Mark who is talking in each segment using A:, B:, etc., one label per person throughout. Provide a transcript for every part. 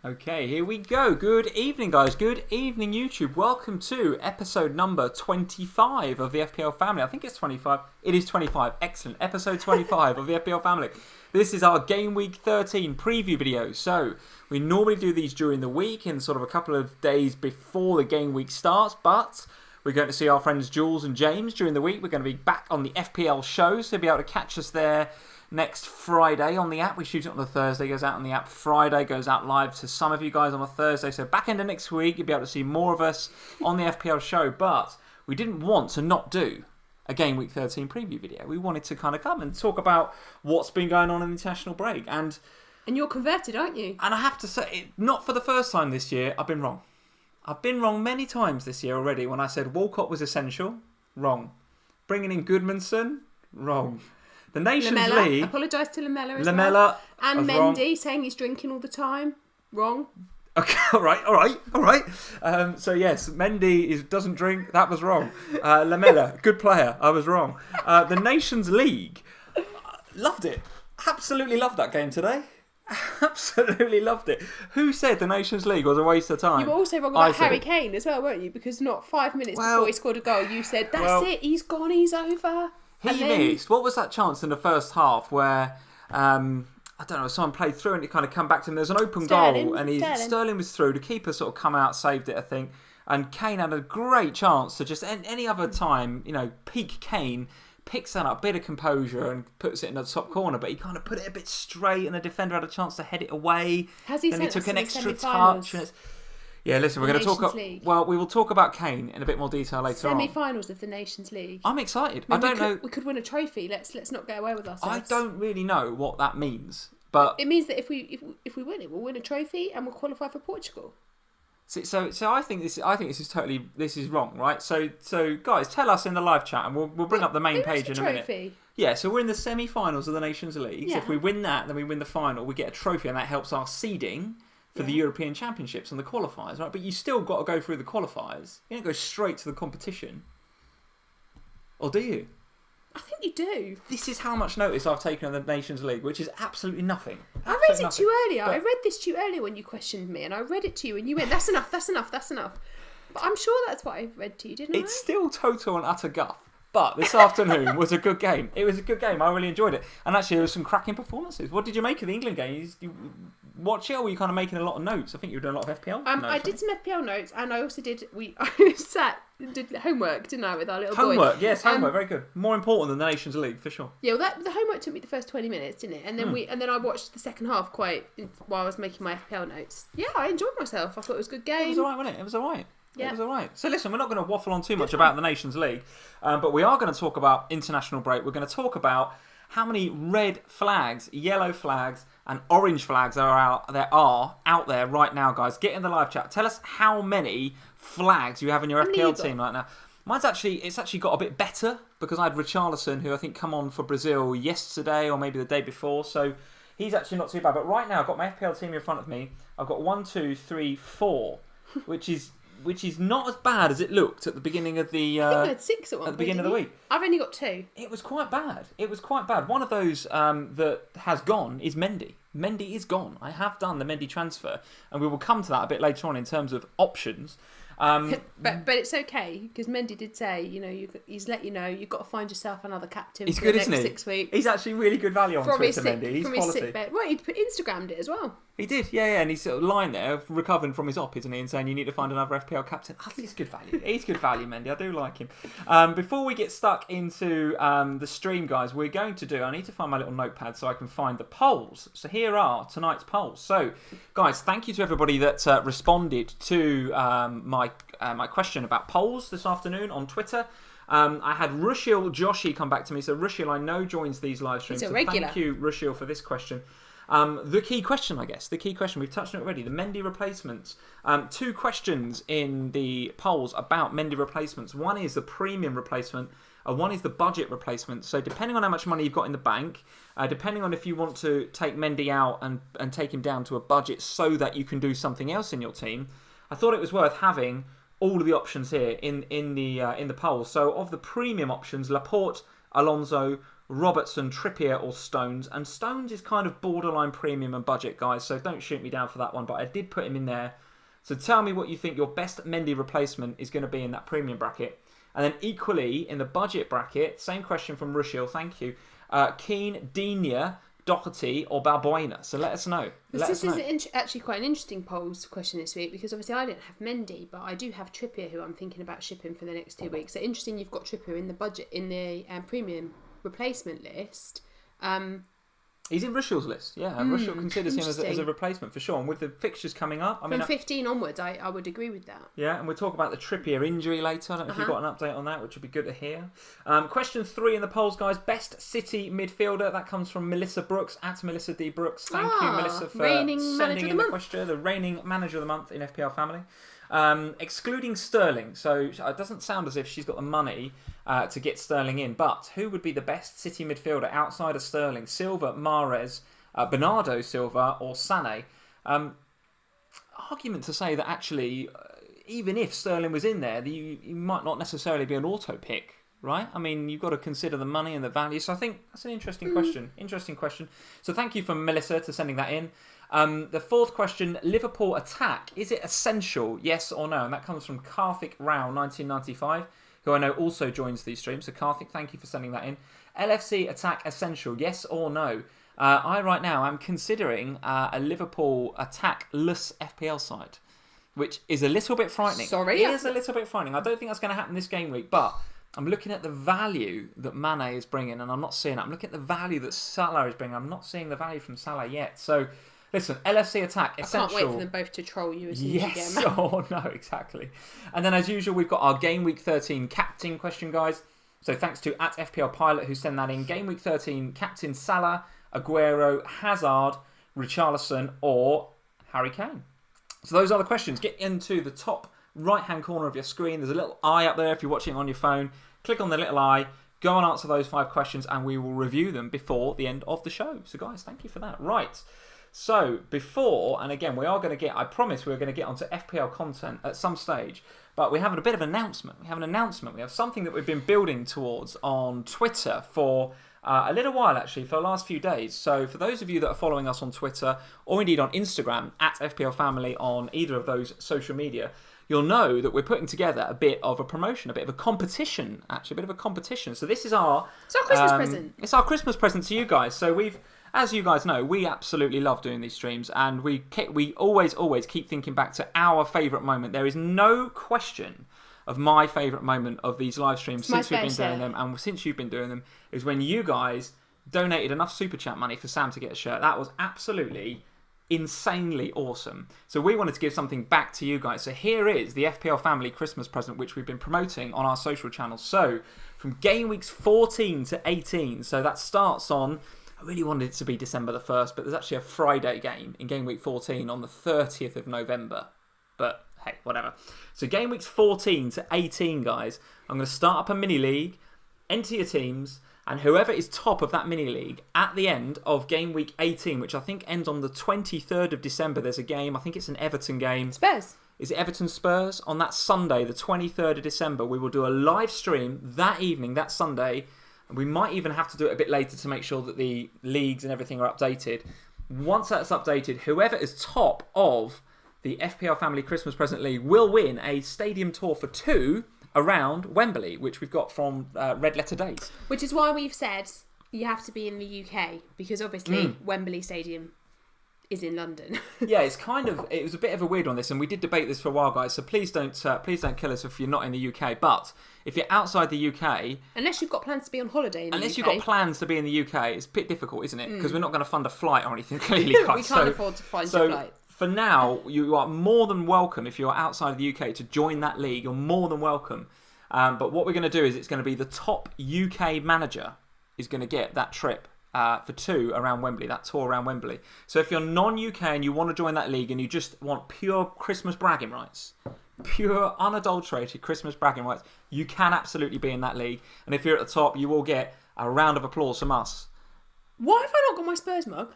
A: Okay, here we go. Good evening, guys. Good evening, YouTube. Welcome to episode number 25 of the FPL Family. I think it's 25. It is 25. Excellent. Episode 25 of the FPL Family. This is our Game Week 13 preview video. So, we normally do these during the week in sort of a couple of days before the game week starts, but we're going to see our friends Jules and James during the week. We're going to be back on the FPL show, so you'll be able to catch us there next Friday on the app. We shoot it on the Thursday, goes out on the app Friday, goes out live to some of you guys on a Thursday. So back end of next week, you'll be able to see more of us on the FPL show. But we didn't want to not do a Game Week 13 preview video. We wanted to kind of come and talk about what's been going on in the international break. And
B: you're converted, aren't you?
A: And I have to say, not for the first time this year, I've been wrong. I've been wrong many times this year already. When I said Walcott was essential, wrong. Bringing in Goodmanson, wrong. The Nations League.
B: I apologise to Lamella as well. And Mendy
A: wrong.
B: saying he's drinking all the time. Wrong.
A: Okay, all right. So yes, Mendy doesn't drink. That was wrong. Lamella, good player. I was wrong. The Nations League, loved it. Absolutely loved that game today. Absolutely loved it. Who said the Nations League was a waste of time?
B: You were also wrong about Harry Kane as well, weren't you? Because not 5 minutes before he scored a goal, you said, that's it, he's gone, he's over.
A: He missed. What was that chance in the first half where, I don't know, someone played through and it kind of come back to him. There's an open goal and Sterling was through. The keeper sort of come out, saved it, I think. And Kane had a great chance to just, any other time, peak Kane, picks that up, bit of composure and puts it in the top corner. But he kind of put it a bit straight and the defender had a chance to head it away. Then he took an extra touch. Yeah, listen, we're going to talk. Well, we will talk about Kane in a bit more detail later on.
B: Semi-finals of the Nations League.
A: I'm excited. I don't know.
B: We could win a trophy. Let's not get away with ourselves.
A: I don't really know what that means, but
B: it means that if we win it, we'll win a trophy and we'll qualify for Portugal.
A: So I think this is wrong, right? So guys, tell us in the live chat, and we'll bring up the main page in a minute. Yeah, so we're in the semi-finals of the Nations League. Yeah. So if we win that, then we win the final. We get a trophy, and that helps our seeding for the European Championships and the qualifiers, right? But you still got to go through the qualifiers. You don't go straight to the competition. Or do you?
B: I think you do.
A: This is how much notice I've taken on the Nations League, which is absolutely nothing.
B: I read it to you earlier. I read this to you earlier when you questioned me, and I read it to you, and you went, that's enough. But I'm sure that's what I read to you, didn't I?
A: It's still total and utter guff. But this afternoon was a good game. It was a good game. I really enjoyed it. And actually, there were some cracking performances. What did you make of the England game? You watch it, or were you kind of making a lot of notes? I think you were doing a lot of FPL notes.
B: I did some FPL notes, and I also did did homework, didn't I, with our little boy?
A: Homework, yes, homework, very good. More important than the Nations League, for sure.
B: Yeah, well, the homework took me the first 20 minutes, didn't it? And then I watched the second half while I was making my FPL notes. Yeah, I enjoyed myself. I thought it was a good game.
A: It was alright, wasn't it? It was alright.
B: Yeah.
A: It was alright. So listen, we're not going to waffle on too much about the Nations League, but we are going to talk about international break. We're going to talk about how many red flags, yellow flags, and orange flags there are out there right now, guys. Get in the live chat. Tell us how many flags you have in your FPL team right now. It's actually got a bit better because I had Richarlison, who I think come on for Brazil yesterday or maybe the day before. So he's actually not too bad. But right now, I've got my FPL team in front of me. I've got 1, 2, 3, 4, which is not as bad as it looked at the beginning of the.
B: I think I had 6 at
A: the beginning of the week.
B: I've only got 2.
A: It was quite bad. One of those that has gone is Mendy. Mendy is gone. I have done the Mendy transfer, and we will come to that a bit later on in terms of options.
B: But it's okay because Mendy did say, he's let you know you've got to find yourself another captain for the next 6 weeks.
A: He's actually really good value on Twitter, Mendy. He's quality.
B: His sick bed. Well, he Instagrammed it as well.
A: He did, yeah, and he's sort of lying there, recovering from his op, isn't he, and saying you need to find another FPL captain. I think he's good value. He's good value, Mendy. I do like him. Before we get stuck into the stream, guys, I need to find my little notepad so I can find the polls. So here are tonight's polls. So, guys, thank you to everybody that responded to my question about polls this afternoon on Twitter. I had Rushil Joshi come back to me. So Rushil, I know, joins these live streams.
B: He's a regular.
A: Thank you, Rushil, for this question. The key question, we've touched on it already, the Mendy replacements. 2 questions in the polls about Mendy replacements. One is the premium replacement, one is the budget replacement. So depending on how much money you've got in the bank, depending on if you want to take Mendy out and take him down to a budget so that you can do something else in your team, I thought it was worth having all of the options here in the polls. So of the premium options, Laporte, Alonso, Robertson, Trippier or Stones. And Stones is kind of borderline premium and budget, guys, so don't shoot me down for that one, but I did put him in there. So tell me what you think your best Mendy replacement is going to be in that premium bracket. And then equally, in the budget bracket, same question from Rushil, thank you. Keane, Digne, Doherty or Balbuena. So let us know.
B: This is actually quite an interesting polls question this week, because obviously I don't have Mendy, but I do have Trippier, who I'm thinking about shipping for the next 2 weeks. So interesting, you've got Trippier in the budget, in the premium replacement list.
A: He's in Rushill's list, yeah. And Rushil considers him as a replacement for sure. And with the fixtures coming up,
B: from 15 onwards, I would agree with that.
A: Yeah, and we'll talk about the Trippier injury later. I don't know if you've got an update on that, which would be good to hear. Question 3 in the polls, guys. Best City midfielder. That comes from Melissa Brooks, at Melissa D. Brooks. Thank you, Melissa, for sending in the question. The reigning manager of the month in FPL Family. Excluding Sterling, so it doesn't sound as if she's got the money to get Sterling in, but who would be the best City midfielder outside of Sterling? Silva, Mahrez, Bernardo Silva or Sané? Argument to say that actually, even if Sterling was in there, you might not necessarily be an auto pick, right? I mean, you've got to consider the money and the value, so I think that's an interesting question. Interesting question. So thank you for Melissa to sending that in. The fourth question, Liverpool attack. Is it essential, yes or no? And that comes from Karthik Rao, 1995, who I know also joins these streams. So Karthik, thank you for sending that in. LFC attack essential, yes or no? I right now am considering a Liverpool attack-less FPL side, which is a little bit frightening.
B: Sorry?
A: It is a little bit frightening. I don't think that's going to happen this game week, but I'm looking at the value that Mane is bringing, and I'm not seeing it. I'm looking at the value that Salah is bringing. I'm not seeing the value from Salah yet. So listen, LFC attack, essential.
B: I can't wait for them both to troll you as soon as you get them.
A: Oh, no, exactly. And then as usual, we've got our Game Week 13 captain question, guys. So thanks to at FPL Pilot who sent that in. Game Week 13, captain Salah, Aguero, Hazard, Richarlison or Harry Kane. So those are the questions. Get into the top right-hand corner of your screen. There's a little eye up there if you're watching on your phone. Click on the little eye. Go and answer those 5 questions and we will review them before the end of the show. So guys, thank you for that. Right. So before, and again, we are going to get, I promise we're going to get onto FPL content at some stage, but we have a bit of an announcement. We have something that we've been building towards on Twitter for a little while, actually, for the last few days. So for those of you that are following us on Twitter, or indeed on Instagram, at FPL Family on either of those social media, you'll know that we're putting together a bit of a promotion, a bit of a competition, actually, a bit of a competition. So this is our...
B: It's our Christmas present.
A: It's our Christmas present to you guys. So we've... As you guys know, we absolutely love doing these streams, and we always keep thinking back to our favourite moment. There is no question of my favourite moment of these live streams since we've been doing them, and since you've been doing them, is when you guys donated enough Super Chat money for Sam to get a shirt. That was absolutely insanely awesome. So we wanted to give something back to you guys. So here is the FPL Family Christmas present, which we've been promoting on our social channels. So from game weeks 14 to 18, so that starts on... I really wanted it to be December the 1st, but there's actually a Friday game in Game Week 14 on the 30th of November. But hey, whatever. So Game Weeks 14 to 18, guys, I'm going to start up a mini-league, enter your teams, and whoever is top of that mini-league at the end of Game Week 18, which I think ends on the 23rd of December, there's a game. I think it's an Everton game.
B: Spurs.
A: Is it Everton Spurs? On that Sunday, the 23rd of December, we will do a live stream that evening, that Sunday. We might even have to do it a bit later to make sure that the leagues and everything are updated. Once that's updated, whoever is top of the FPL Family Christmas Present League will win a stadium tour for 2 around Wembley, which we've got from Red Letter Days.
B: Which is why we've said you have to be in the UK, because obviously Wembley Stadium is in London.
A: Yeah, it was a bit of a weird one, this, and we did debate this for a while, guys, so please don't kill us if you're not in the UK, but if you're outside the UK...
B: Unless you've got plans to be on holiday in the UK.
A: Unless you've got plans to be in the UK, it's a bit difficult, isn't it? Because we're not going to fund a flight or anything, clearly, guys.
B: We can't afford to fund a flight.
A: For now, you are more than welcome, if you're outside of the UK, to join that league. You're more than welcome. But what we're going to do is it's going to be the top UK manager is going to get that trip for 2 around Wembley, that tour around Wembley. So if you're non-UK and you want to join that league and you just want pure Christmas bragging rights, pure unadulterated Christmas bragging rights, you can absolutely be in that league. And if you're at the top, you will get a round of applause from us.
B: Why have I not got my Spurs mug?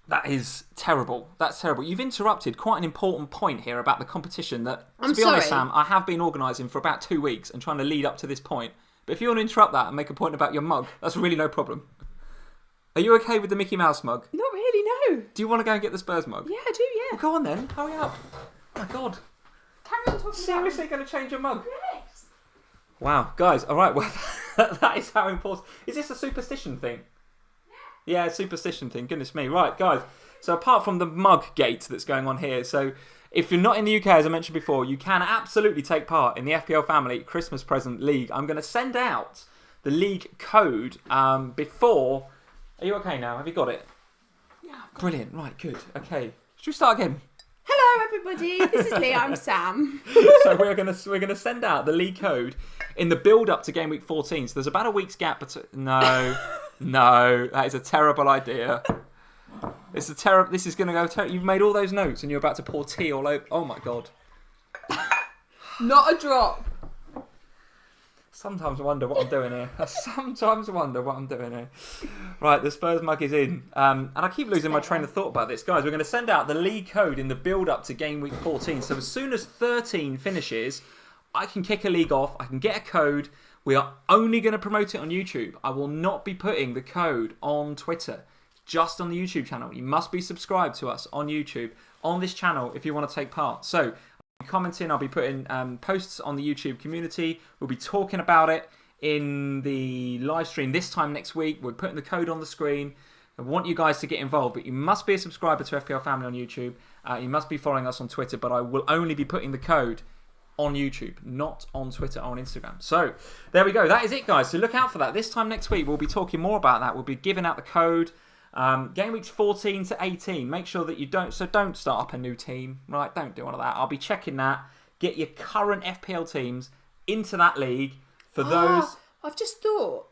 A: That is terrible. That's terrible. You've interrupted quite an important point here about the competition that, to be honest, Sam, I have been organising for about 2 weeks and trying to lead up to this point. But if you want to interrupt that and make a point about your mug, that's really no problem. Are you okay with the Mickey Mouse mug?
B: Not really, no.
A: Do you want to go and get the Spurs mug?
B: Yeah, I do, yeah.
A: Well, go on then. Hurry up. Oh my God.
B: Carry on talking
A: Seriously going to change your mug?
B: Yes.
A: Wow, guys. All right, well, that is how important. Is this a superstition thing? Yeah, superstition thing. Goodness me. Right, guys. So apart from the mug gate that's going on here, so if you're not in the UK, as I mentioned before, you can absolutely take part in the FPL Family Christmas Present League. I'm going to send out the league code before... Are you okay now? Have you got it?
B: Yeah.
A: Brilliant. Right, good. Okay. Should we start again?
B: Hello, everybody. This is Lee. I'm Sam.
A: So we're gonna send out the league code in the build up to game week 14. So there's about a week's gap between. No, that is a terrible idea. It's a terrible. This is gonna go. You've made all those notes and you're about to pour tea all over. Oh my God.
B: Not a drop.
A: Sometimes I wonder what I'm doing here. Right, the Spurs mug is in. And I keep losing my train of thought about this. Guys, we're going to send out the league code in the build-up to game week 14. So as soon as 13 finishes, I can kick a league off. I can get a code. We are only going to promote it on YouTube. I will not be putting the code on Twitter, just on the YouTube channel. You must be subscribed to us on YouTube, on this channel, if you want to take part. So... commenting, I'll be putting posts on the YouTube community. We'll be talking about it in the live stream this time next week. We're putting the code on the screen. I want you guys to get involved, but you must be a subscriber to FPL Family on YouTube. You must be following us on Twitter, but I will only be putting the code on YouTube, not on Twitter or on Instagram. So there we go. That is it, guys. So look out for that. This time next week, we'll be talking more about that. We'll be giving out the code. Game weeks 14 to 18. Make sure that you don't start up a new team, right? Don't do all of that. I'll be checking that. Get your current FPL teams into that league for those.
B: I've just thought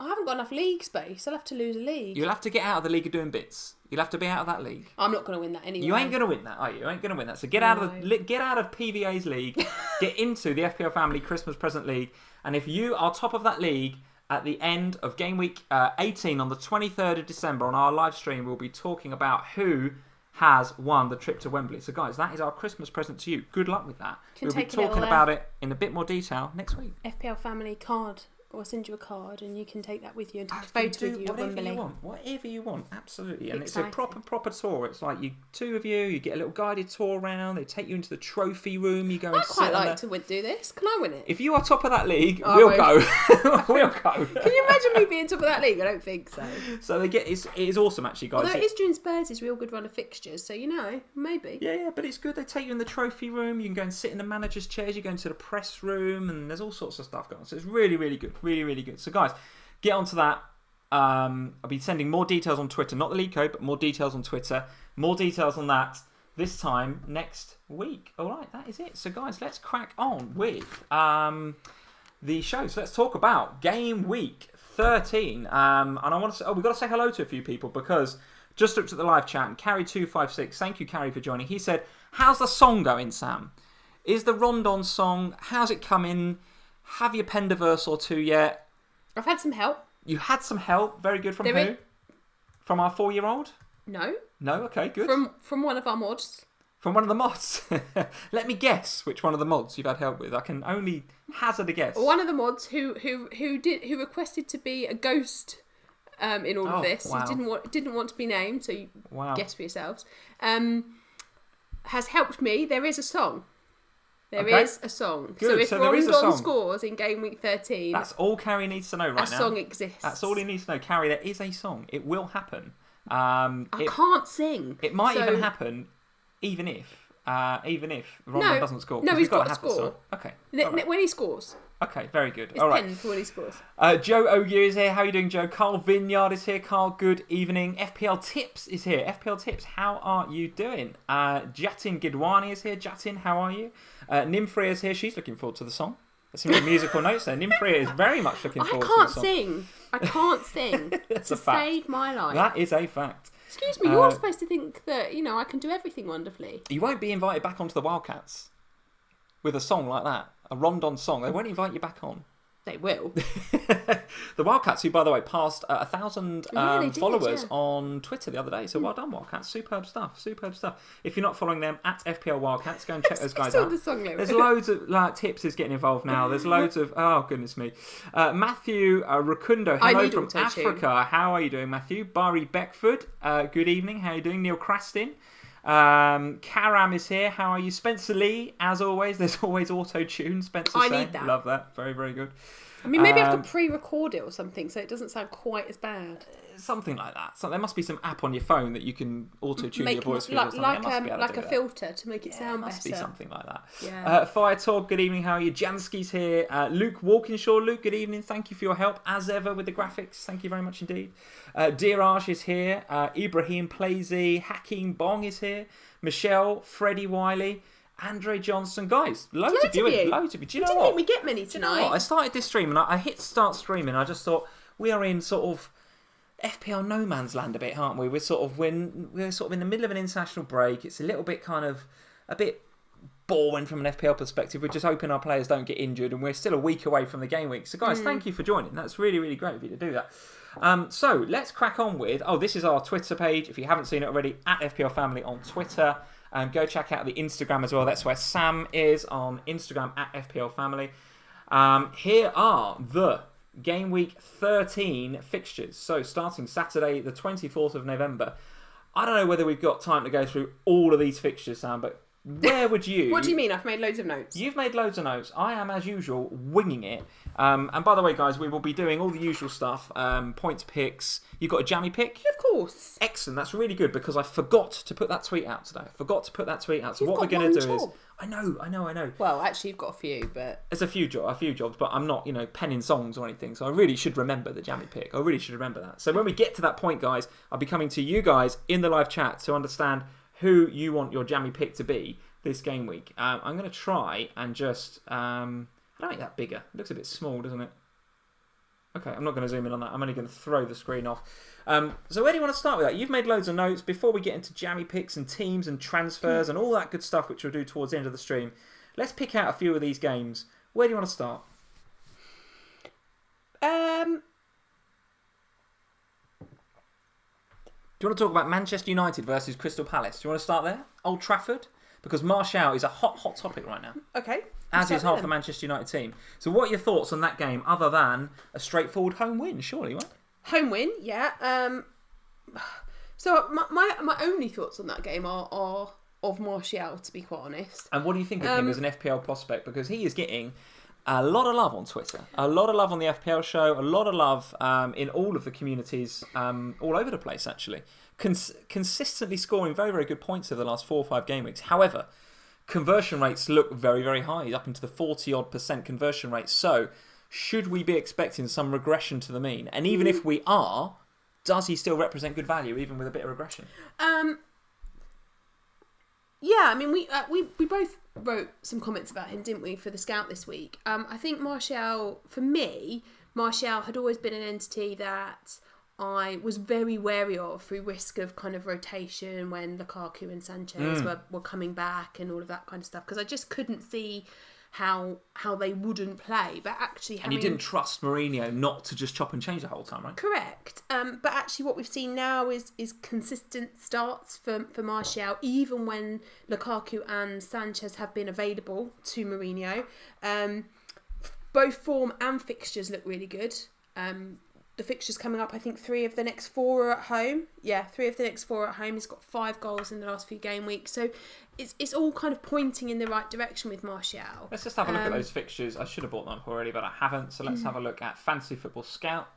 B: I haven't got enough league space. I'll have to lose a league.
A: You'll have to get out of the league of doing bits. You'll have to be out of that league.
B: I'm not going to win that anyway.
A: You ain't going to win that, are you? You ain't going to win that. So get out of PVA's league. Get into the FPL Family Christmas Present League. And if you are top of that league, at the end of game week 18 on the 23rd of December on our live stream, we'll be talking about who has won the trip to Wembley. So guys, that is our Christmas present to you. Good luck with that. We'll be talking about it in a bit more detail next week.
B: FPL Family card. Or send you a card and you can take that with you and take a photo with you at Wembley.
A: Whatever you want, absolutely. And exciting. It's a proper tour. It's like two of you get a little guided tour around. They take you into the trophy room. You go and sit.
B: I'd quite like to do this. Can I win it?
A: If you are top of that league, we'll go. We'll go.
B: Can you imagine me being top of that league? I don't think so.
A: So it is awesome actually, guys.
B: Although it is during Spurs' real good run of fixtures, so maybe.
A: Yeah, but it's good. They take you in the trophy room. You can go and sit in the manager's chairs. You go into the press room, and there's all sorts of stuff going on. So it's really, really good. Really, really good. So guys, get onto that. I'll be sending more details on Twitter, not the league code, but more details on Twitter. More details on that this time next week. All right, that is it. So guys, let's crack on with the show. So let's talk about game week 13. And I want to say, we've got to say hello to a few people because just looked at the live chat and Carrie256, thank you Carrie for joining. He said, how's the song going, Sam? Is the Rondon song, how's it coming? Have you penned a verse or two yet?
B: I've had some help.
A: You had some help. Very good. From who? From our 4-year-old?
B: No.
A: No? Okay, good.
B: From one of our mods.
A: From one of the mods? Let me guess which one of the mods you've had help with. I can only hazard a guess.
B: One of the mods who requested to be a ghost in all of this.
A: Wow.
B: He didn't want to be named, so you guess for yourselves. Has helped me. There is a song. There is a song.
A: Good.
B: So if Rondon scores in game week 13...
A: That's all Carrie needs to know right now.
B: A song exists.
A: That's all he needs to know. Carrie, there is a song. It will happen.
B: I can't sing.
A: It might even happen even if Rondon doesn't score.
B: No, he's got to score.
A: Okay.
B: When he scores.
A: Okay, very good.
B: It's
A: all right.
B: penned for when he scores.
A: Joe Ogier is here. How are you doing, Joe? Carl Vineyard is here. Carl, good evening. FPL Tips is here. FPL Tips, how are you doing? Jatin Gidwani is here. Jatin, how are you? Nimfria is here. She's looking forward to the song. There's some good musical notes there. Nimfria is very much looking forward to the song.
B: I can't sing.
A: That's
B: to
A: a fact.
B: Save my life.
A: That is a fact.
B: Excuse me, you're supposed to think that, I can do everything wonderfully.
A: You won't be invited back onto the Wildcats with a song like that. A Rondon song. They won't invite you back on.
B: They will.
A: The Wildcats, who, by the way, passed 1,000 followers
B: yeah.
A: on Twitter the other day. So well done, Wildcats. Superb stuff. Superb stuff. If you're not following them, at FPL Wildcats, go and check those guys out.
B: The song
A: There's loads of tips is getting involved now. There's loads of... Oh, goodness me. Matthew Rakundo, hello from Africa. How are you doing, Matthew? Barry Beckford, good evening. How are you doing? Neil Crastin. Karam is here. How are you? Spencer Lee, as always. There's always auto-tune. Spencer
B: need that.
A: Love that. Very, very good.
B: I mean, maybe I have to pre-record it or something so it doesn't sound quite as bad.
A: Something like that. So there must be some app on your phone that you can auto-tune your voice with or something.
B: Like a filter to make it sound better.
A: Must be something like that.
B: Yeah.
A: Fire Talk, good evening. How are you? Jansky's here. Luke Walkinshaw. Luke, good evening. Thank you for your help, as ever, with the graphics. Thank you very much indeed. Diraj is here. Ibrahim Plazy. Hakeem Bong is here. Michelle, Freddie Wiley, Andre Johnson. Guys, loads of you. Loads of you. Do you know what?
B: I didn't think we get many tonight.
A: You know what? I started this stream and I hit start streaming and I just thought, we are in sort of FPL no man's land a bit, aren't we? We're sort of in the middle of an international break. It's a little bit a bit boring from an FPL perspective. We're just hoping our players don't get injured and we're still a week away from the game week. So guys, thank you for joining. That's really, really great of you to do that. So let's crack on with, this is our Twitter page. If you haven't seen it already, at FPL Family on Twitter. Go check out the Instagram as well. That's where Sam is on Instagram, at FPL Family. Here are the Game Week 13 fixtures. So starting Saturday, the 24th of November. I don't know whether we've got time to go through all of these fixtures, Sam, but where would you...
B: What do you mean? I've made loads of notes.
A: You've made loads of notes. I am, as usual, winging it. And by the way, guys, we will be doing all the usual stuff. Points picks. You've got a jammy pick?
B: Of course.
A: Excellent. That's really good because I forgot to put that tweet out today. So what we're going to do is... I know.
B: Well, actually, you've got a few, but...
A: There's a few jobs, but I'm not, penning songs or anything. So I really should remember the jammy pick. I really should remember that. So when we get to that point, guys, I'll be coming to you guys in the live chat to understand who you want your jammy pick to be this game week. I'm going to try and just... I don't make that bigger. It looks a bit small, doesn't it? Okay, I'm not going to zoom in on that. I'm only going to throw the screen off. So where do you want to start with that? You've made loads of notes. Before we get into jammy picks and teams and transfers and all that good stuff, which we'll do towards the end of the stream, let's pick out a few of these games. Where do you want to start? Do you want to talk about Manchester United versus Crystal Palace? Do you want to start there? Old Trafford? Because Martial is a hot topic right now.
B: Okay.
A: As is half the Manchester United team. So what are your thoughts on that game other than a straightforward home win, surely, right?
B: Home win, yeah. So my only thoughts on that game are of Martial, to be quite honest.
A: And what do you think of him as an FPL prospect? Because he is getting a lot of love on Twitter, a lot of love on the FPL show, a lot of love in all of the communities all over the place, actually. Consistently scoring very, very good points over the last 4 or 5 game weeks. However, conversion rates look very, very high. He's up into the 40-odd% conversion rate. So, should we be expecting some regression to the mean? And even if we are, does he still represent good value, even with a bit of regression?
B: Yeah, I mean, we both wrote some comments about him, didn't we, for the Scout this week. I think Martial, for me, Martial had always been an entity that I was very wary of through risk of kind of rotation when Lukaku and Sanchez were coming back and all of that kind of stuff, because I just couldn't see how they wouldn't play. But actually,
A: and you didn't trust Mourinho not to just chop and change the whole time, right?
B: Correct. But actually, what we've seen now is consistent starts for Martial, even when Lukaku and Sanchez have been available to Mourinho. Both form and fixtures look really good. The fixtures coming up, I think 3 of the next 4 are at home. Yeah, 3 of the next 4 are at home. He's got 5 goals in the last few game weeks. So it's all kind of pointing in the right direction with Martial.
A: Let's just have a look at those fixtures. I should have brought them up already, but I haven't. So let's have a look at Fantasy Football Scout.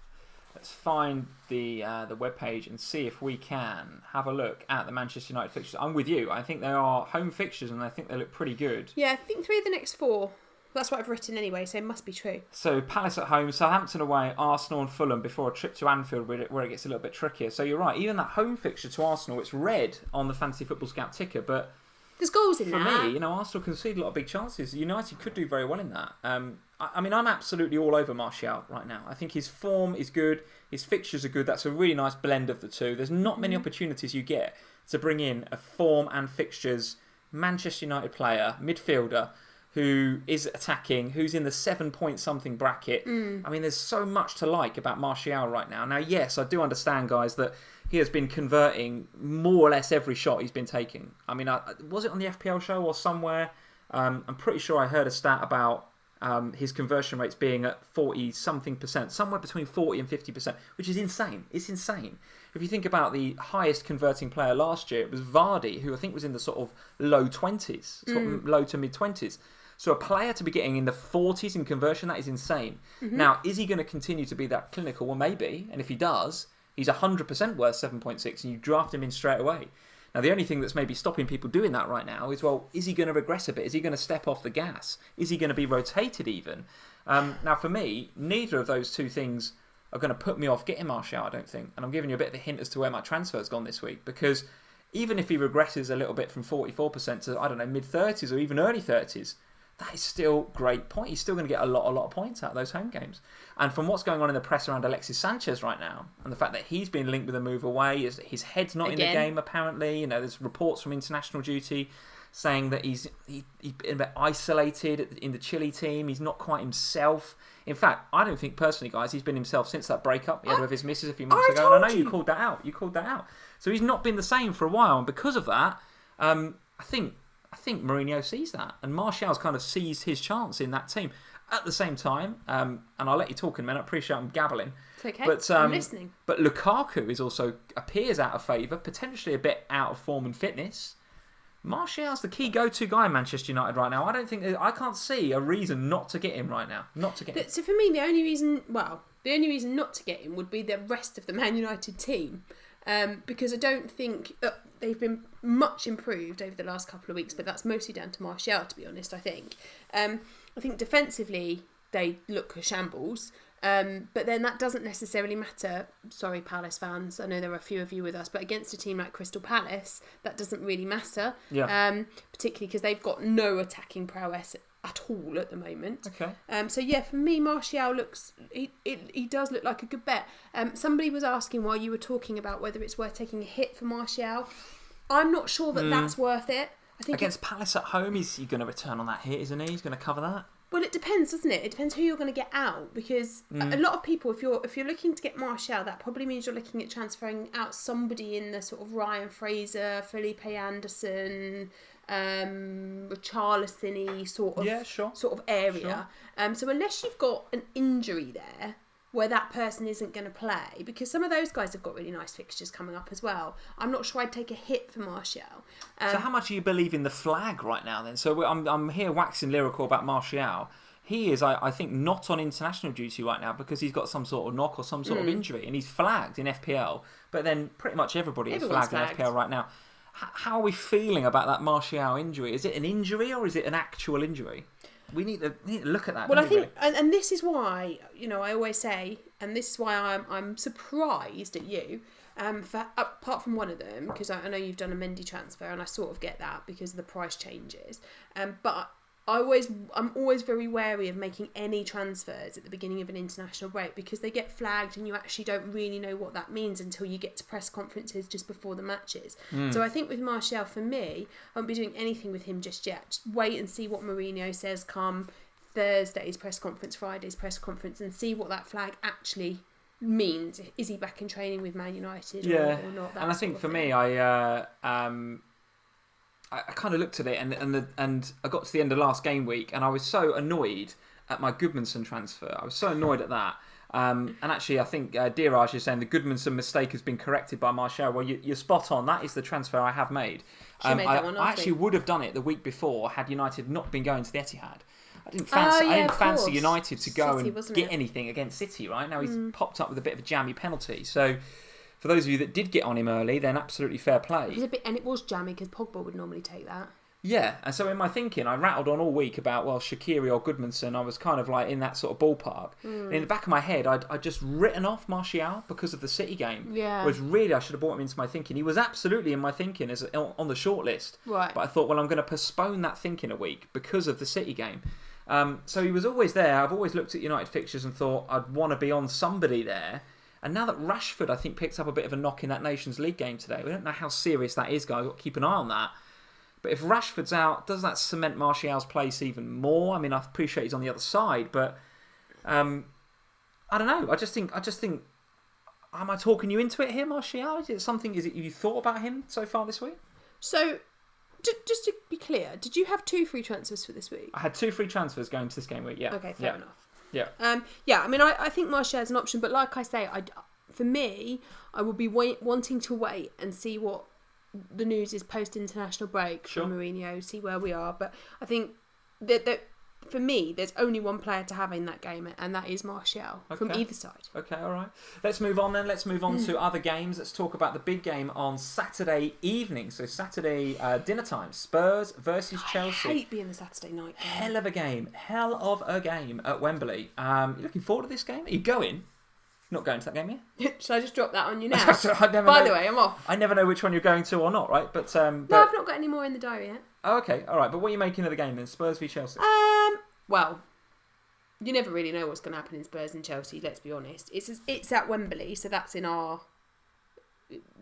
A: Let's find the webpage and see if we can have a look at the Manchester United fixtures. I'm with you. I think they are home fixtures and I think they look pretty good.
B: Yeah, I think 3 of the next 4. That's what I've written anyway, so it must be true.
A: So Palace at home, Southampton away, Arsenal and Fulham before a trip to Anfield where it gets a little bit trickier. So you're right, even that home fixture to Arsenal, it's red on the Fantasy Football Scout ticker, but
B: there's goals in
A: for
B: that.
A: me, Arsenal concede a lot of big chances. United could do very well in that. I mean, I'm absolutely all over Martial right now. I think his form is good, his fixtures are good. That's a really nice blend of the two. There's not many opportunities you get to bring in a form and fixtures Manchester United player, midfielder, who is attacking, who's in the 7-point something bracket. I mean, there's so much to like about Martial right now. Now, yes, I do understand, guys, that he has been converting more or less every shot he's been taking. I mean, was it on the FPL show or somewhere? I'm pretty sure I heard a stat about his conversion rates being at 40-something%, somewhere between 40 and 50%, which is insane. It's insane. If you think about the highest converting player last year, it was Vardy, who I think was in the sort of low 20s, sort of low to mid 20s. So a player to be getting in the 40s in conversion, that is insane. Now, is he going to continue to be that clinical? Well, maybe. And if he does, he's 100% worth 7.6 and you draft him in straight away. Now, the only thing that's maybe stopping people doing that right now is, well, is he going to regress a bit? Is he going to step off the gas? Is he going to be rotated even? Now, for me, neither of those two things are going to put me off getting Martial, I don't think. And I'm giving you a bit of a hint as to where my transfer's gone this week. Because even if he regresses a little bit from 44% to, I don't know, mid-30s or even early 30s, that is still great point. He's still going to get a lot of points out of those home games. And from what's going on in the press around Alexis Sanchez right now, and the fact that he's been linked with a move away, his head's not in the game apparently. You know, there's reports from international duty saying that he's been a bit isolated in the Chile team. He's not quite himself. In fact, I don't think personally, guys, he's been himself since that breakup he had with his missus a few months ago. And I know you called that out. You called that out. So he's not been the same for a while, and because of that, I think Mourinho sees that, and Martial's kind of seized his chance in that team. At the same time, and I'll let you talk in a minute, I appreciate I'm gabbling.
B: It's okay,
A: but,
B: I'm listening.
A: But Lukaku appears out of favour, potentially a bit out of form and fitness. Martial's the key go-to guy in Manchester United right now. I can't see a reason not to get him right now.
B: So for me, the only reason not to get him would be the rest of the Man United team. Because I don't think they've been much improved over the last couple of weeks, but that's mostly down to Martial, to be honest, I think. I think defensively they look a shambles, but then that doesn't necessarily matter. Sorry, Palace fans, I know there are a few of you with us, but against a team like Crystal Palace, that doesn't really matter, particularly because they've got no attacking prowess at all at the moment.
A: Okay.
B: So yeah, for me, Martial looks. He does look like a good bet. Somebody was asking while you were talking about whether it's worth taking a hit for Martial. I'm not sure that that's worth it. I think
A: against Palace at home, he's going to return on that hit, isn't he? He's going to cover that.
B: Well, it depends, doesn't it? It depends who you're going to get out, because a lot of people, if you're looking to get Martial, that probably means you're looking at transferring out somebody in the sort of Ryan Fraser, Felipe Anderson, Richarlison-y sort of area. Sure. So unless you've got an injury there where that person isn't going to play, because some of those guys have got really nice fixtures coming up as well, I'm not sure I'd take a hit for Martial.
A: So how much do you believe in the flag right now then? So I'm here waxing lyrical about Martial. He is, I think, not on international duty right now because he's got some sort of knock or some sort of injury, and he's flagged in FPL, but then pretty much everyone's flagged in FPL right now. How are we feeling about that Martial injury? Is it an injury or is it an actual injury? We need to look at that.
B: Well, I think, and this is why, I always say, and this is why I'm surprised at you, apart from one of them, because I know you've done a Mendy transfer, and I sort of get that because of the price changes. But I'm always very wary of making any transfers at the beginning of an international break, because they get flagged and you actually don't really know what that means until you get to press conferences just before the matches. So I think with Martial, for me, I won't be doing anything with him just yet. Just wait and see what Mourinho says come Thursday's press conference, Friday's press conference, and see what that flag actually means. Is he back in training with Man United or not?
A: And I think for me, I kind of looked at it and I got to the end of last game week and I was so annoyed at my Goodmanson transfer. I was so annoyed at that. And actually, I think Diraj is saying the Goodmanson mistake has been corrected by Martial. Well, you're spot on. That is the transfer I have made. I actually would have done it the week before had United not been going to the Etihad. I didn't fancy United to go City, and get anything against City, right? Now he's popped up with a bit of a jammy penalty. So for those of you that did get on him early, then absolutely fair play.
B: It was jammy because Pogba would normally take that.
A: Yeah, and so in my thinking, I rattled on all week about, Shaqiri or Goodmanson. I was kind of like in that sort of ballpark. And in the back of my head, I'd just written off Martial because of the City game.
B: Yeah.
A: Whereas really, I should have brought him into my thinking. He was absolutely in my thinking as on the short list.
B: Right.
A: But I thought, I'm going to postpone that thinking a week because of the City game. So he was always there. I've always looked at United fixtures and thought I'd want to be on somebody there. And now that Rashford, I think, picked up a bit of a knock in that Nations League game today. We don't know how serious that is, guys. We've got to keep an eye on that. But if Rashford's out, does that cement Martial's place even more? I mean, I appreciate he's on the other side, but I don't know. I just think. Am I talking you into it here, Martial? Is it something? Is it you thought about him so far this week?
B: So, just to be clear, did you have 2 free transfers for this week?
A: I had 2 free transfers going to this game week. Yeah.
B: Okay, fair enough.
A: Yeah.
B: I mean, I think Martial is an option, but like I say, for me, I would be wanting to wait and see what the news is post-international break from Mourinho, see where we are. But I think that for me, there's only one player to have in that game, and that is Martial from either side.
A: Okay, all right. Let's move on then. Let's move on to other games. Let's talk about the big game on Saturday evening. So Saturday dinner time. Spurs versus Chelsea.
B: I hate being the Saturday night game.
A: Hell of a game at Wembley. You looking forward to this game? Are you going? Not going to that game yet?
B: Should I just drop that on you now?
A: By
B: the way, I'm off.
A: I never know which one you're going to or not, right? But
B: no, I've not got any more in the diary yet.
A: Oh, okay, all right. But what are you making of the game then? Spurs v Chelsea?
B: Well, you never really know what's going to happen in Spurs and Chelsea, let's be honest. It's at Wembley, so that's in our...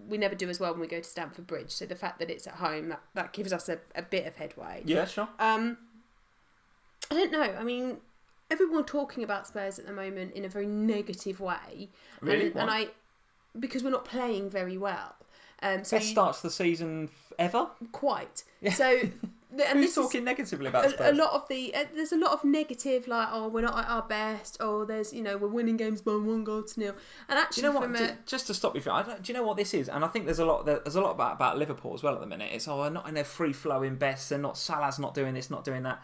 B: We never do as well when we go to Stamford Bridge, so the fact that it's at home, that gives us a bit of headway.
A: Yeah, sure.
B: I don't know. I mean, everyone talking about Spurs at the moment in a very negative way.
A: Really?
B: And because we're not playing very well.
A: So Best starts the season ever?
B: Quite.
A: Yeah.
B: So... And
A: who's talking negatively about Spurs?
B: A lot of there's a lot of negative, like, oh, we're not at our best, or there's, we're winning games by 1-0. And actually,
A: do you know what? Just to stop you, do you know what this is? And I think there's a lot about Liverpool as well at the minute. It's they're not in their free flowing best. They're not Salah's not doing this, not doing that.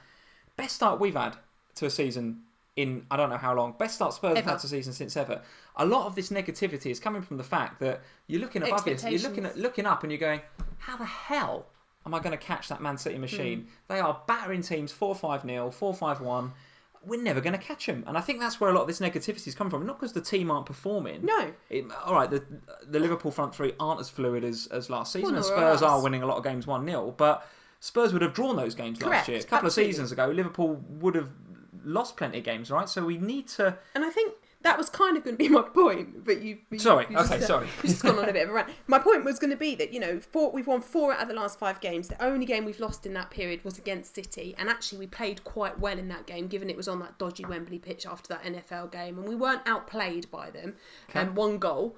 A: Best start we've had to a season in I don't know how long. Best start Spurs have had to a season since ever. A lot of this negativity is coming from the fact that you're looking above you, you're looking up, and you're going, how the hell am I going to catch that Man City machine? They are battering teams 4-5-0, 4-5-1. We're never going to catch them. And I think that's where a lot of this negativity is coming from. Not because the team aren't performing.
B: No.
A: All right, the Liverpool front three aren't as fluid as last season. And Spurs are winning a lot of games 1-0. But Spurs would have drawn those games last year. A couple of seasons ago, Liverpool would have lost plenty of games, right? So we need to...
B: And I think... That was kind of going to be my point, but you've
A: sorry.
B: You've just gone on a bit of a rant. My point was going to be that, we've won 4 out of the last 5 games. The only game we've lost in that period was against City, and actually we played quite well in that game, given it was on that dodgy Wembley pitch after that NFL game, and we weren't outplayed by them, and 1 goal.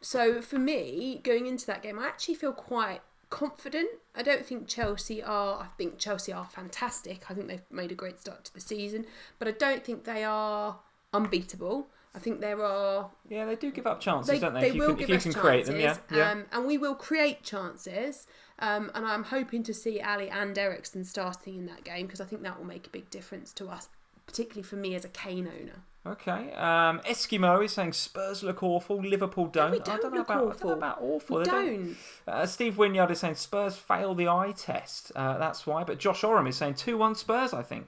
B: So for me, going into that game, I actually feel quite confident. I don't think Chelsea are... I think Chelsea are fantastic. I think they've made a great start to the season, but I don't think they are... unbeatable. I think there are...
A: Yeah, they do give up chances, don't they?
B: They will give us chances.
A: Create them, yeah.
B: And we will create chances. And I'm hoping to see Ali and Eriksen starting in that game, because I think that will make a big difference to us, particularly for me as a Kane owner.
A: Okay. Eskimo is saying Spurs look awful, Liverpool don't.
B: We don't look awful.
A: I don't know about awful.
B: We don't.
A: Steve Wynyard is saying Spurs fail the eye test. That's why. But Josh Oram is saying 2-1 Spurs, I think.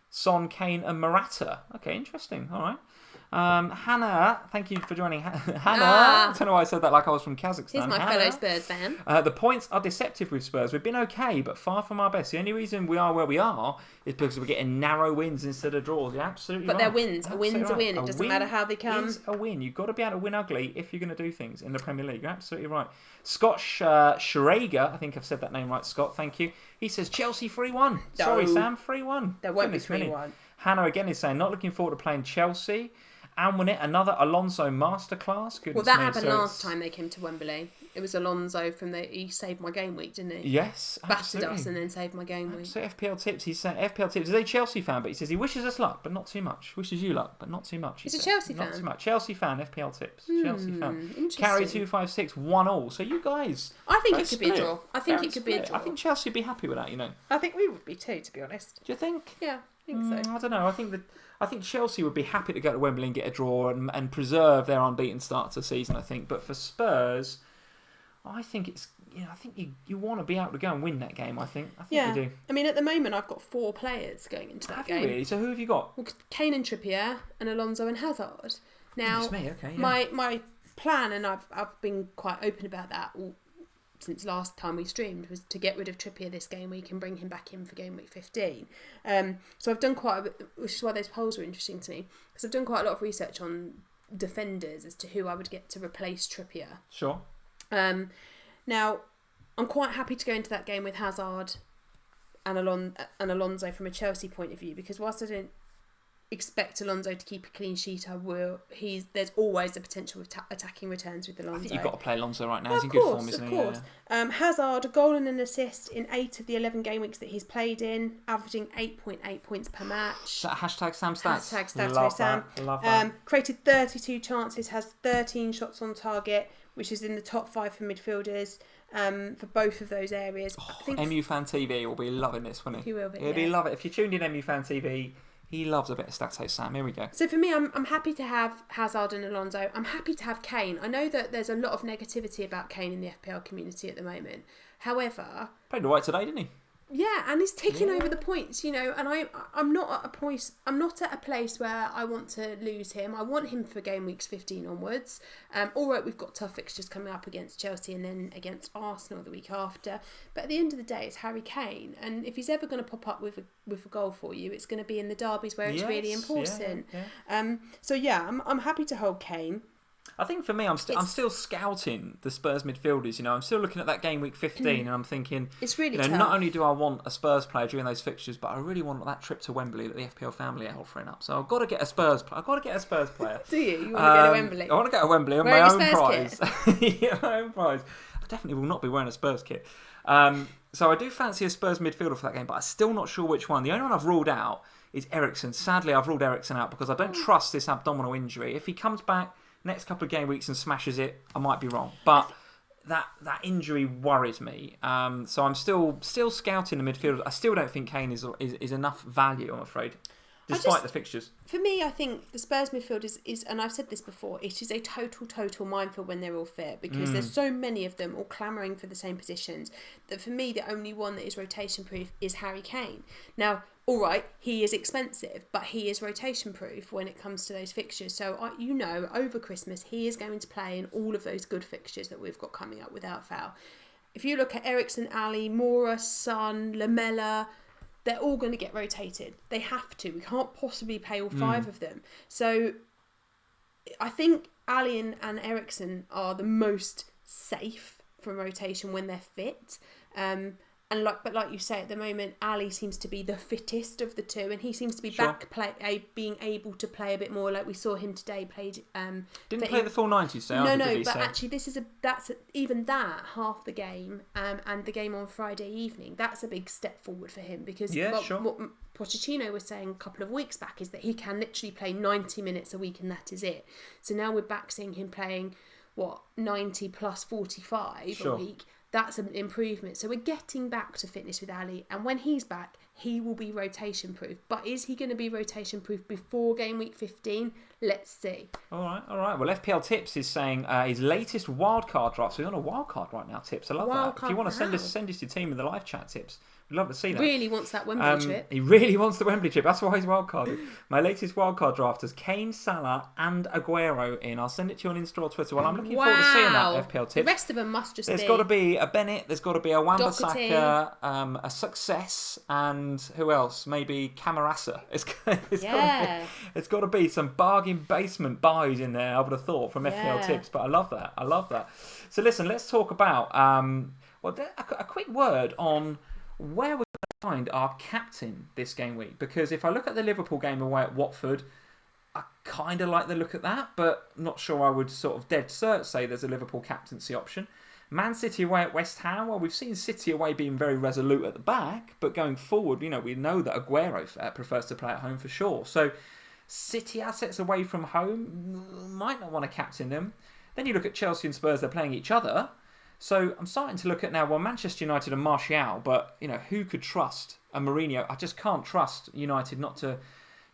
A: Son, Kane and Morata. Okay, interesting. All right. Hannah, thank you for joining. Hannah, I don't know why I said that like I was from Kazakhstan.
B: Here's my fellow Spurs fan.
A: The points are deceptive with Spurs. We've been okay, but far from our best. The only reason we are where we are is because we're getting narrow wins instead of draws. You're absolutely
B: but
A: right.
B: But they're wins. A win's a win. It doesn't matter how they come.
A: It's a win. You've got to be able to win ugly if you're going to do things in the Premier League. You're absolutely right. Scott Schrager, I think I've said that name right, Scott, thank you. He says Chelsea 3-1. No. Sorry, Sam, 3-1.
B: There won't be 3-1.
A: Hannah again is saying, not looking forward to playing Chelsea. And win it, another Alonso masterclass.
B: Well, that happened last time they came to Wembley. It was Alonso he saved my game week, didn't he?
A: Yes,
B: battered us and then saved my game week.
A: So FPL tips. He's saying FPL tips. He's a Chelsea fan, but he says he wishes us luck, but not too much. Wishes you luck, but not too much.
B: He's a Chelsea fan.
A: Not too much. Chelsea fan. FPL tips. Chelsea fan.
B: Interesting.
A: Carry 256 1-1. So you guys.
B: I think it could be a draw. I think it could be a draw.
A: I think Chelsea would be happy with that.
B: I think we would be too, to be honest.
A: Do you think?
B: Yeah, I think so.
A: I don't know. I think Chelsea would be happy to go to Wembley and get a draw and preserve their unbeaten start to the season, I think. But for Spurs, I think it's... I think you want to be able to go and win that game, I think. I think you do.
B: I mean, at the moment, I've got 4 players going into that game.
A: Really? So who have you got?
B: Well, Kane and Trippier and Alonso and Hazard. Now,
A: me. Okay, yeah.
B: my plan, and I've been quite open about that since last time we streamed, was to get rid of Trippier this game week and bring him back in for game week 15. So I've done quite a bit, which is why those polls were interesting to me, because I've done quite a lot of research on defenders as to who I would get to replace Trippier.
A: Sure.
B: Now, I'm quite happy to go into that game with Hazard and Alonso from a Chelsea point of view, because whilst I don't expect Alonso to keep a clean sheet, there's always the potential of attacking returns with Alonso.
A: I think you've got to play Alonso right now. He's in good form, isn't he?
B: Of course. Hazard, a goal and an assist in 8 of the 11 game weeks that he's played in, averaging 8.8 points per match.
A: Is that hashtag Sam Stats?
B: Hashtag
A: Love
B: Sam.
A: That. Love that.
B: Created 32 chances, has 13 shots on target, which is in the top 5 for midfielders for both of those areas. I think
A: MU Fan TV will be loving this, won't he?
B: He will be.
A: He'll be loving it. If you tuned in MU Fan TV, he loves a bit of Stato Sam. Here we go.
B: So for me, I'm happy to have Hazard and Alonso. I'm happy to have Kane. I know that there's a lot of negativity about Kane in the FPL community at the moment. However,
A: played all right today, didn't he?
B: Yeah, and he's ticking over the points, and I'm not at a place where I want to lose him. I want him for game weeks 15 onwards. All right, we've got tough fixtures coming up against Chelsea and then against Arsenal the week after. But at the end of the day, it's Harry Kane, and if he's ever going to pop up with a goal for you, it's going to be in the derbies where it's really important. Yeah. I'm happy to hold Kane.
A: I think for me, I'm still scouting the Spurs midfielders. I'm still looking at that game week 15, and I'm thinking,
B: it's really tough.
A: Not only do I want a Spurs player during those fixtures, but I really want that trip to Wembley that the FPL family are offering up. So I've got to get a Spurs player.
B: Do you? You want to go to Wembley?
A: I want to go to Wembley on my own prize. Yeah, my own prize. I definitely will not be wearing a Spurs kit. So I do fancy a Spurs midfielder for that game, but I'm still not sure which one. The only one I've ruled out is Eriksen. Sadly, I've ruled Eriksen out because I don't trust this abdominal injury. If he comes back next couple of game weeks and smashes it, I might be wrong, but that injury worries me. So I'm still scouting the midfield. I still don't think Kane is enough value, I'm afraid, despite the fixtures. For
B: me, I think the Spurs midfield is, and I've said this before, it is a total minefield when they're all fit, because there's so many of them all clamouring for the same positions that for me the only one that is rotation proof is Harry Kane. Now, all right, he is expensive, but he is rotation proof when it comes to those fixtures. So, over Christmas, he is going to play in all of those good fixtures that we've got coming up without fail. If you look at Eriksen, Ali, Moura, Son, Lamella, they're all going to get rotated. They have to. We can't possibly play all 5 of them. So, I think Ali and Eriksen are the most safe from rotation when they're fit. But like you say, at the moment, Ali seems to be the fittest of the two, and he seems to be being able to play a bit more. Like we saw him today, played.
A: Didn't play the full 90s, so
B: actually, that's half the game, and the game on Friday evening. That's a big step forward for him, because what Pochettino was saying a couple of weeks back is that he can literally play 90 minutes a week, and that is it. So now we're back seeing him playing 90 plus 45 a week. That's an improvement. So we're getting back to fitness with Ali, and when he's back, he will be rotation proof. But is he going to be rotation proof before game week 15? Let's see.
A: All right. Well, FPL Tips is saying his latest wildcard draft. So he's on a wildcard right now, Tips. I love that. If you want to send us your team in the live chat, Tips. We'd love to see that.
B: Really wants that Wembley trip.
A: He really wants the Wembley trip. That's why he's wildcarded. My latest wildcard draft is Kane, Salah and Aguero in. I'll send it to you on Insta or Twitter. Well, I'm looking forward to seeing that FPL Tips.
B: The rest of them must just
A: There's got to be a Bennett. There's got to be a Wan-Bissaka, a Success, and who else? Maybe Camarasa. It's got to be some bargain basement buys in there, I would have thought, from FPL Tips. But I love that. So listen, let's talk about a quick word on where we're going to find our captain this game week. Because if I look at the Liverpool game away at Watford, I kind of like the look at that, but not sure I would sort of dead cert say there's a Liverpool captaincy option. Man City away at West Ham, well, we've seen City away being very resolute at the back, but going forward, we know that Aguero prefers to play at home for sure. So City assets away from home, might not want to captain them. Then you look at Chelsea and Spurs, they're playing each other. So I'm starting to look at now, Manchester United and Martial, but, who could trust a Mourinho? I just can't trust United not to,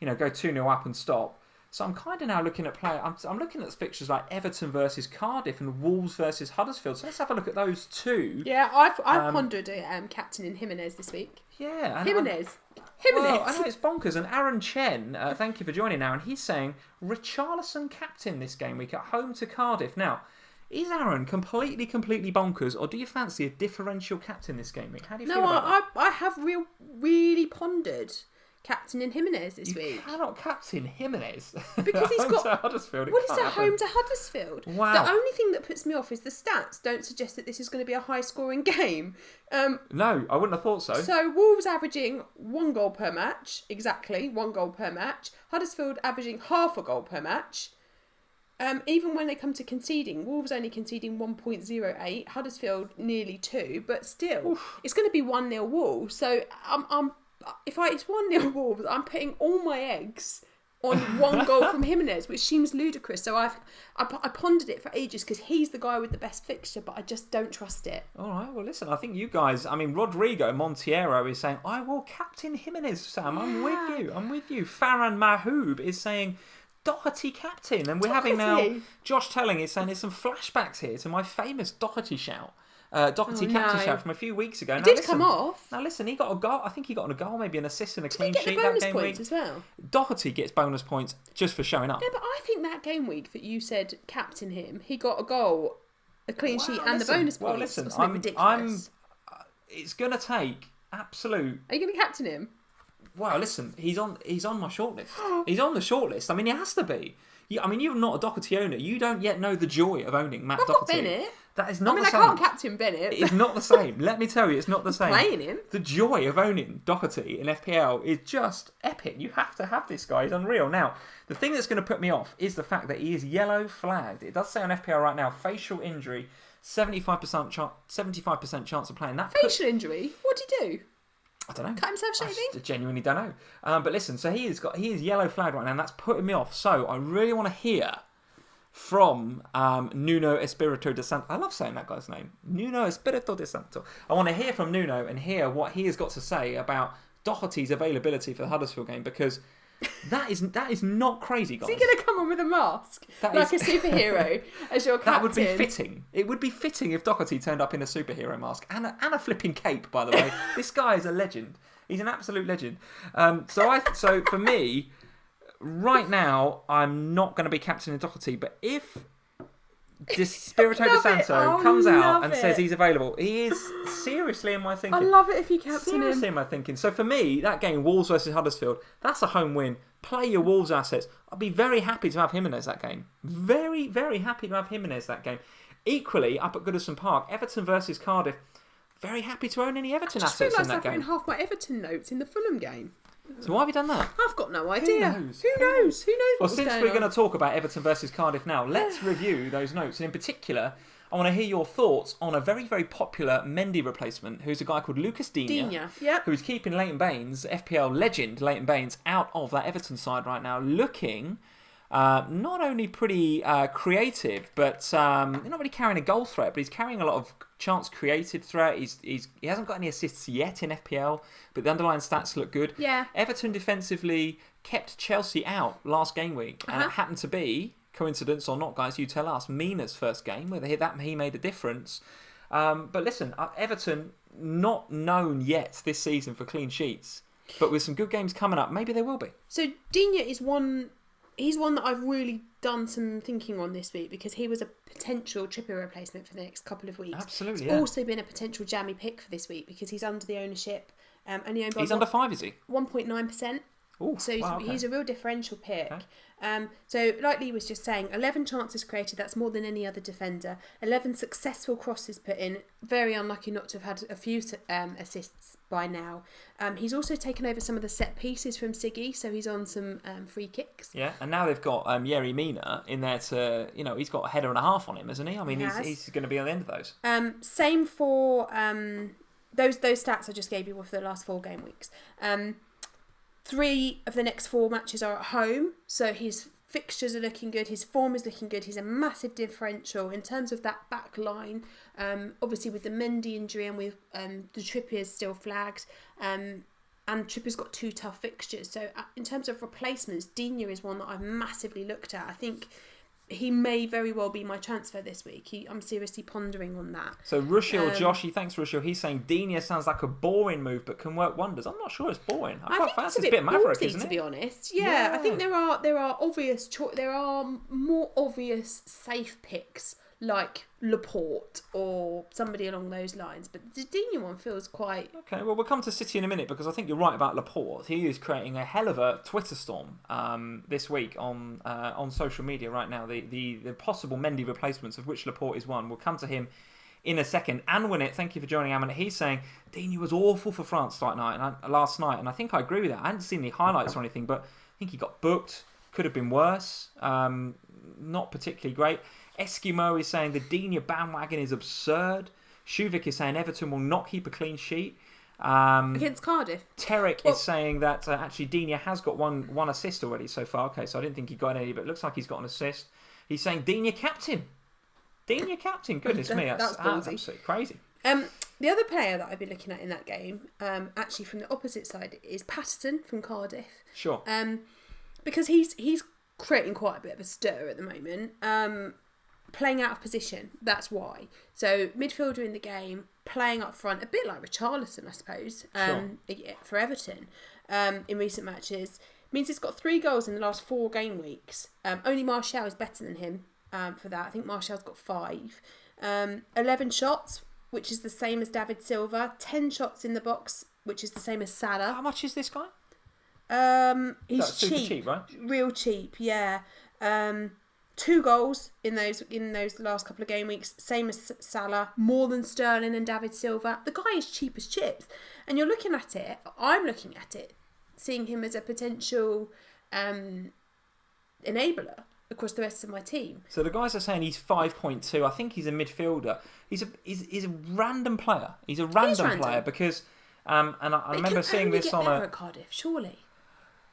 A: go 2-0 up and stop. So I'm kind of now looking at I'm looking at fixtures like Everton versus Cardiff and Wolves versus Huddersfield. So let's have a look at those two.
B: Yeah, I've pondered captaining Jimenez this week.
A: Yeah.
B: Jimenez.
A: Well, I know it's bonkers. And Aaron Chen, thank you for joining now, and he's saying Richarlison captain this game week at home to Cardiff. Now, is Aaron completely bonkers, or do you fancy a differential captain this game week? How do you feel about that?
B: I have really pondered captaining Jimenez this week.
A: You cannot captain Jimenez.
B: Because he's got...
A: to Huddersfield.
B: What is that, home to Huddersfield?
A: Wow.
B: The only thing that puts me off is the stats don't suggest that this is going to be a high-scoring game.
A: No, I wouldn't have thought so.
B: So Wolves averaging 1 goal per match. Exactly, 1 goal per match. Huddersfield averaging half a goal per match. Even when they come to conceding, Wolves only conceding 1.08, Huddersfield nearly 2, but still, it's going to be 1-0 Wolves. So if it's 1-0 Wolves, I'm putting all my eggs on 1 goal from Jimenez, which seems ludicrous. So I pondered it for ages because he's the guy with the best fixture, but I just don't trust it.
A: All right, well, listen, I think you guys, Rodrigo Montiero is saying, I will captain Jimenez, Sam. I'm with you. Farhan Mahoub is saying, Doherty captain. And we're having now, Josh Telling is saying there's some flashbacks here to my famous Doherty shout. Doherty captain shout from a few weeks ago.
B: It did come off.
A: Now listen, he got a goal. I think he got a goal, maybe an assist and a clean sheet
B: that
A: bonus
B: game
A: week
B: as well.
A: Doherty gets bonus points just for showing up.
B: Yeah, but I think that game week that you said captain him, he got a goal, a clean sheet, and the bonus points.
A: Well, listen,
B: ridiculous.
A: It's going to take absolute.
B: Are you going to captain him?
A: Well, listen, he's on my shortlist. He's on the shortlist. I mean, he has to be. You're not a Doherty owner. You don't yet know the joy of owning Matt Doherty.
B: I've got Bennett.
A: That is not the same.
B: I can't captain Bennett.
A: It's not the same. Let me tell you, it's not the same.
B: Playing him.
A: The joy of owning Doherty in FPL is just epic. You have to have this guy. He's unreal. Now, the thing that's going to put me off is the fact that he is yellow flagged. It does say on FPL right now, facial injury, 75% chance of playing. That
B: facial injury? What did he do?
A: I don't know.
B: Cut himself shaving?
A: I genuinely don't know. But listen, so he is yellow flagged right now, and that's putting me off. So I really want to hear from Nuno Espirito de Santo. I love saying that guy's name. Nuno Espirito de Santo. I want to hear from Nuno and hear what he has got to say about Doherty's availability for the Huddersfield game, because that is not crazy, guys.
B: Is he going to come on with a mask? A superhero as your captain?
A: That would be fitting. It would be fitting if Doherty turned up in a superhero mask and a flipping cape, by the way. This guy is a legend. He's an absolute legend. So for me, right now, I'm not going to be captaining Doherty, but if Spirito de Santo comes out and says he's available, he is seriously in my thinking.
B: I love it if you captain
A: seriously in my thinking. So for me, that game, Wolves versus Huddersfield, that's a home win. Play your Wolves assets. I'll be very happy to have Jimenez that game. Very, very happy to have Jimenez that game. Equally, up at Goodison Park, Everton versus Cardiff, very happy to own any Everton assets in that game.
B: I just realised I've written half my Everton notes in the Fulham game.
A: So why have you done that?
B: I've got no idea.
A: Who knows?
B: Who knows?
A: Well, since we're going to talk about Everton versus Cardiff now, let's review those notes. And in particular, I want to hear your thoughts on a very, very popular Mendy replacement, who's a guy called Lucas Digne, who's keeping Leighton Baines, FPL legend Leighton Baines, out of that Everton side right now, looking not only pretty creative, but not really carrying a goal threat, but he's carrying a lot of chance created threat. He hasn't got any assists yet in FPL, but the underlying stats look good.
B: Yeah.
A: Everton defensively kept Chelsea out last game week, and it happened to be, coincidence or not, guys, you tell us, Mina's first game, where he made a difference. But listen, Everton, not known yet this season for clean sheets, but with some good games coming up, maybe they will be.
B: So Digne is one... He's one that I've really done some thinking on this week, because he was a potential Trippier replacement for the next couple of weeks.
A: Absolutely,
B: He's also been a potential jammy pick for this week because he's under the ownership.
A: He's under 5, is he?
B: 1.9%.
A: Ooh,
B: so he's a real differential pick.
A: Okay.
B: So like Lee was just saying, 11 chances created, that's more than any other defender. 11 successful crosses put in. Very unlucky not to have had a few assists by now. He's also taken over some of the set pieces from Siggy, so he's on some free kicks.
A: Yeah, and now they've got Yerry Mina in there to, he's got a header and a half on him, hasn't he? I mean, he's going to be on the end of those.
B: Same for those stats I just gave you were for the last 4 game weeks. 3 of the next 4 matches are at home, so his fixtures are looking good, his form is looking good, he's a massive differential in terms of that back line. Obviously with the Mendy injury and with the Trippier's still flagged, and Trippier's got 2 tough fixtures. So in terms of replacements, Digne is one that I've massively looked at. I think he may very well be my transfer this week. I'm seriously pondering on that.
A: So Rushil, Joshy, thanks Rushil. He's saying Digne sounds like a boring move, but can work wonders. I'm not sure it's boring. I quite fancy it's a bit maverick, isn't it?
B: To be honest, yeah. I think there are obvious there are more obvious safe picks like Laporte or somebody along those lines. But the Digne one feels quite...
A: Okay, well, we'll come to City in a minute because I think you're right about Laporte. He is creating a hell of a Twitter storm this week on social media right now. The possible Mendy replacements, of which Laporte is one. We'll come to him in a second. Anwinit, thank you for joining, Anwinit. He's saying Digne was awful for France last night, and I think I agree with that. I hadn't seen any highlights or anything, but I think he got booked. Could have been worse. Not particularly great. Eskimo is saying the Digne bandwagon is absurd. Shuvik is saying Everton will not keep a clean sheet.
B: Against Cardiff.
A: Tarek is saying that actually Digne has got one assist already so far. Okay, so I didn't think he got any, but it looks like he's got an assist. He's saying Digne captain. Digne captain. Goodness me, that's absolutely crazy.
B: The other player that I've been looking at in that game, actually from the opposite side, is Patterson from Cardiff.
A: Sure.
B: Because he's creating quite a bit of a stir at the moment. Playing out of position, that's why. So midfielder in the game, playing up front, a bit like Richarlison, I suppose, for Everton in recent matches. Means he's got 3 goals in the last 4 game weeks. Only Martial is better than him for that. I think Martial's got 5. 11 shots, which is the same as David Silva. 10 shots in the box, which is the same as Salah.
A: How much is this guy?
B: He's
A: super cheap, right?
B: Real cheap, yeah. 2 goals in those last couple of game weeks, same as Salah, more than Sterling and David Silva. The guy is cheap as chips, and you're looking at it. I'm looking at it, seeing him as a potential enabler across the rest of my team.
A: So the guys are saying he's 5.2. I think he's a midfielder. He's a random player. He's a random player because and I remember seeing this on
B: at Cardiff, surely.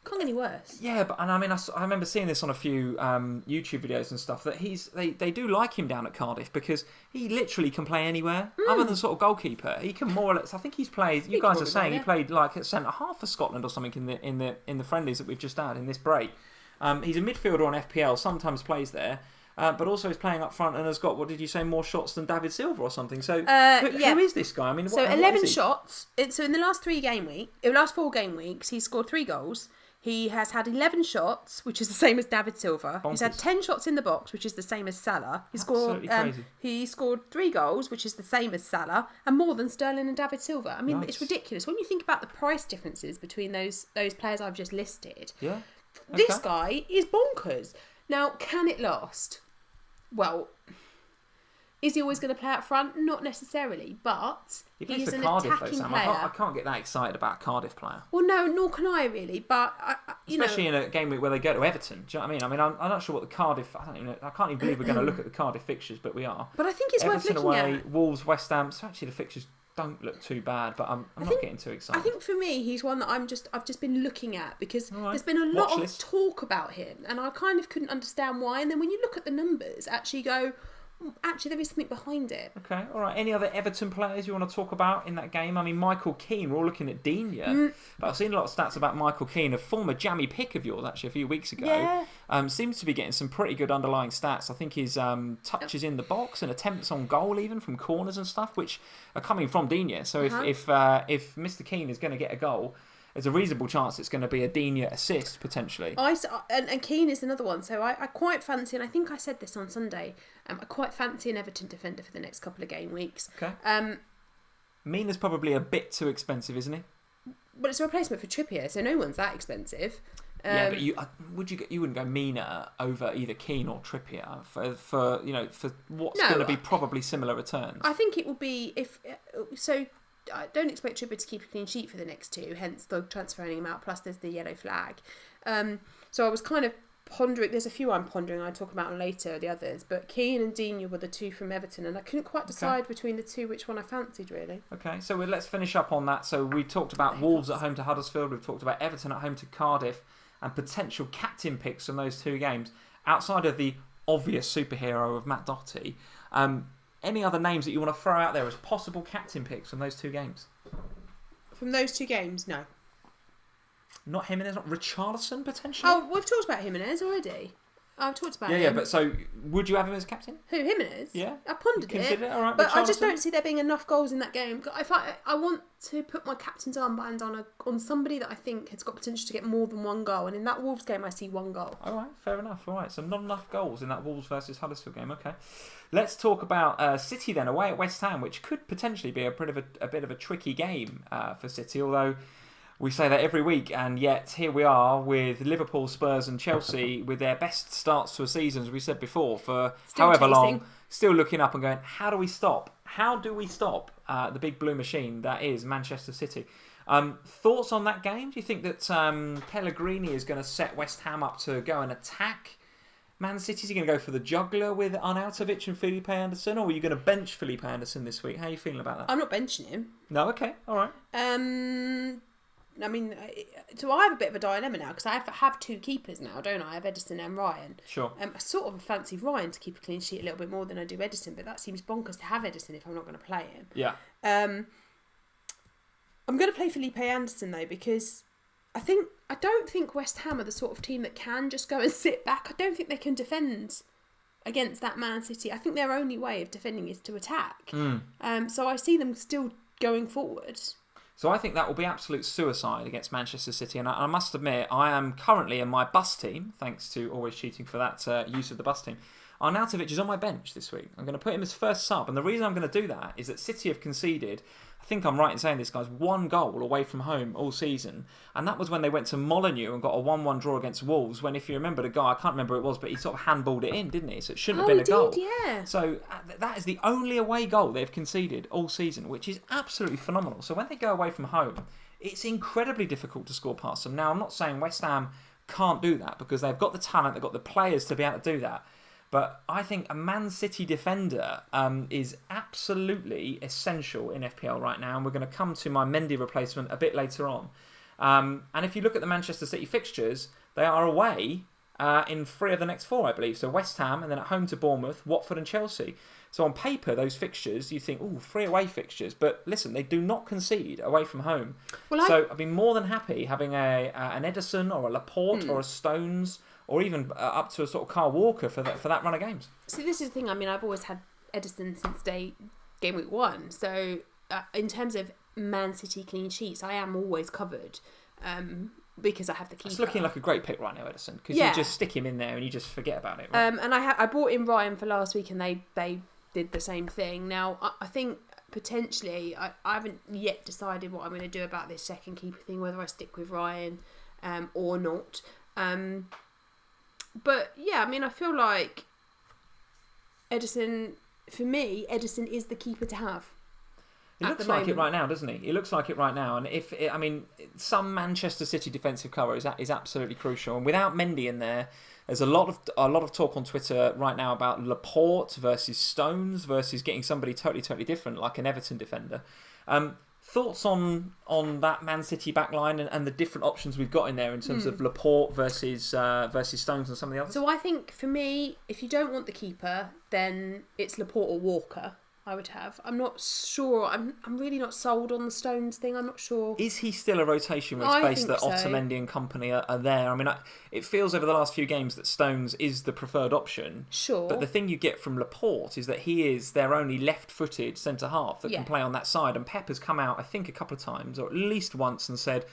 B: Can't get any worse.
A: Yeah, but and I mean, I remember seeing this on a few YouTube videos and stuff that they do like him down at Cardiff because he literally can play anywhere other than sort of goalkeeper. He can more or less. I think he's played. You guys are saying he played like at centre half for Scotland or something in the friendlies that we've just had in this break. He's a midfielder on FPL. Sometimes plays there. But also he's playing up front and has got, what did you say, more shots than David Silva or something. So who is this guy? I mean,
B: so 11 shots. So in the last 4 game weeks, he's scored 3 goals. He has had 11 shots, which is the same as David Silva.
A: Bonkers.
B: He's had 10 shots in the box, which is the same as Salah. He scored 3 goals, which is the same as Salah, and more than Sterling and David Silva. I mean, It's ridiculous. When you think about the price differences between those players I've just listed, this guy is bonkers. Now, can it last? Well, is he always going to play up front? Not necessarily, but he is an attacking player.
A: I can't get that excited about a Cardiff player.
B: Well, no, nor can I really. But
A: especially in a game week where they go to Everton. Do you know what I mean? I'm not sure what the Cardiff. I can't even believe we're going to look at the Cardiff fixtures, but we are.
B: But I think it's
A: Everton
B: worth looking
A: away,
B: at.
A: Wolves, West Ham. So actually, the fixtures don't look too bad, but I'm not getting too excited.
B: I think for me, he's one that I've just been looking at because there's been a lot of talk about him, and I kind of couldn't understand why. And then when you look at the numbers, actually there is something behind it.
A: Okay, all right. Any other Everton players you want to talk about in that game? I mean, Michael Keane, we're all looking at Digne, but I've seen a lot of stats about Michael Keane, a former jammy pick of yours actually a few weeks ago.
B: Yeah.
A: Seems to be getting some pretty good underlying stats. I think his touches in the box and attempts on goal even from corners and stuff, which are coming from Digne. So if Mr. Keane is going to get a goal, there's a reasonable chance it's going to be a Digne assist, potentially.
B: And Keane is another one. So I quite fancy, and I think I said this on Sunday, I quite fancy an Everton defender for the next couple of game weeks.
A: Okay. Mina's probably a bit too expensive, isn't he?
B: But it's a replacement for Trippier, so no one's that expensive.
A: Yeah, but you wouldn't go Mina over either Keane or Trippier for what's going to be probably similar returns.
B: I think it will be I don't expect Trippier to keep a clean sheet for the next 2, hence the transferring him out, plus there's the yellow flag. So I was kind of pondering, there's a few I'm pondering, I'll talk about them later, the others, but Keane and Digne were the 2 from Everton, and I couldn't quite decide between the 2 which one I fancied, really.
A: Okay, so let's finish up on that. So we talked about Wolves at home to Huddersfield, we've talked about Everton at home to Cardiff, and potential captain picks from those 2 games, outside of the obvious superhero of Matt Doherty. Any other names that you want to throw out there as possible captain picks from those 2 games?
B: From those 2 games, no.
A: Not Jimenez, not Richarlison, potentially?
B: Oh, we've talked about Jimenez already. I've talked about
A: Yeah,
B: him.
A: yeah, but so would you have him as captain?
B: Who, Jimenez?
A: Yeah.
B: I pondered
A: Consider
B: it.
A: all right,
B: but I just
A: Richarlison?
B: don't see there being enough goals in that game. If I want to put my captain's armband on somebody that I think has got potential to get more than one goal, and in that Wolves game I see one goal.
A: All right, fair enough. All right, so not enough goals in that Wolves versus Huddersfield game. Okay, let's talk about City then, away at West Ham, which could potentially be a bit of a tricky game for City, although we say that every week, and yet here we are with Liverpool, Spurs and Chelsea with their best starts to a season, as we said before, for
B: Still
A: however
B: chasing.
A: long, still looking up and going, how do we stop? How do we stop the big blue machine that is Manchester City? Thoughts on that game? Do you think that Pellegrini is going to set West Ham up to go and attack Man City? Is he going to go for the juggler with Arnautovic and Felipe Anderson, or are you going to bench Felipe Anderson this week? How are you feeling about that?
B: I'm not benching him.
A: No, okay, all right.
B: I mean, so I have a bit of a dilemma now because I have two keepers now, don't I? I have Edison and Ryan.
A: Sure.
B: I sort of fancy Ryan to keep a clean sheet a little bit more than I do Edison, but that seems bonkers to have Edison if I'm not going to play him.
A: Yeah.
B: I'm going to play Felipe Anderson though because I don't think West Ham are the sort of team that can just go and sit back. I don't think they can defend against that Man City. I think their only way of defending is to attack. So I see them still going forward.
A: So I think that will be absolute suicide against Manchester City. And I must admit, I am currently in my bus team, thanks to Always Cheating for that use of the bus team. Arnautovic is on my bench this week. I'm going to put him as first sub. And the reason I'm going to do that is that City have conceded, I think I'm right in saying this, guys, 1 goal away from home all season. And that was when they went to Molineux and got a 1-1 draw against Wolves, when if you remember the guy, I can't remember who it was, but he sort of handballed it in, didn't he? So it shouldn't have been a goal.
B: Yeah.
A: So that is the only away goal they've conceded all season, which is absolutely phenomenal. So when they go away from home, it's incredibly difficult to score past them. Now, I'm not saying West Ham can't do that because they've got the talent, they've got the players to be able to do that. But I think a Man City defender is absolutely essential in FPL right now. And we're going to come to my Mendy replacement a bit later on. And if you look at the Manchester City fixtures, they are away in 3 of the next 4, I believe. So West Ham and then at home to Bournemouth, Watford and Chelsea. So on paper, those fixtures, you think, 3 away fixtures. But listen, they do not concede away from home. So I'd be more than happy having an Edison or a Laporte or a Stones, or even up to a sort of Kyle Walker for that run of games.
B: See, this is the thing. I mean, I've always had Edison since Gameweek 1. So in terms of Man City clean sheets, I am always covered because I have the keeper.
A: It's looking like a great pick right now, Edison, because you just stick him in there and you just forget about it. Right?
B: And I brought in Ryan for last week, and they did the same thing. Now, I think potentially, I haven't yet decided what I'm going to do about this second keeper thing, whether I stick with Ryan or not. But yeah, I mean, I feel like Edison, for me, Edison is the keeper to have.
A: He looks like it right now, doesn't he? He looks like it right now. And some Manchester City defensive cover is absolutely crucial. And without Mendy in there, there's a lot of talk on Twitter right now about Laporte versus Stones versus getting somebody totally different, like an Everton defender. Thoughts on that Man City backline and the different options we've got in there in terms of Laporte versus Stones and some of the others?
B: So I think for me, if you don't want the keeper, then it's Laporte or Walker. I would have. I'm not sure. I'm really not sold on the Stones thing. I'm not sure.
A: Is he still a rotation where it's based that Otamendi and company are there? I mean, it feels over the last few games that Stones is the preferred option.
B: Sure.
A: But the thing you get from Laporte is that he is their only left-footed centre-half that can play on that side. And Pep has come out, I think, a couple of times, or at least once, and said,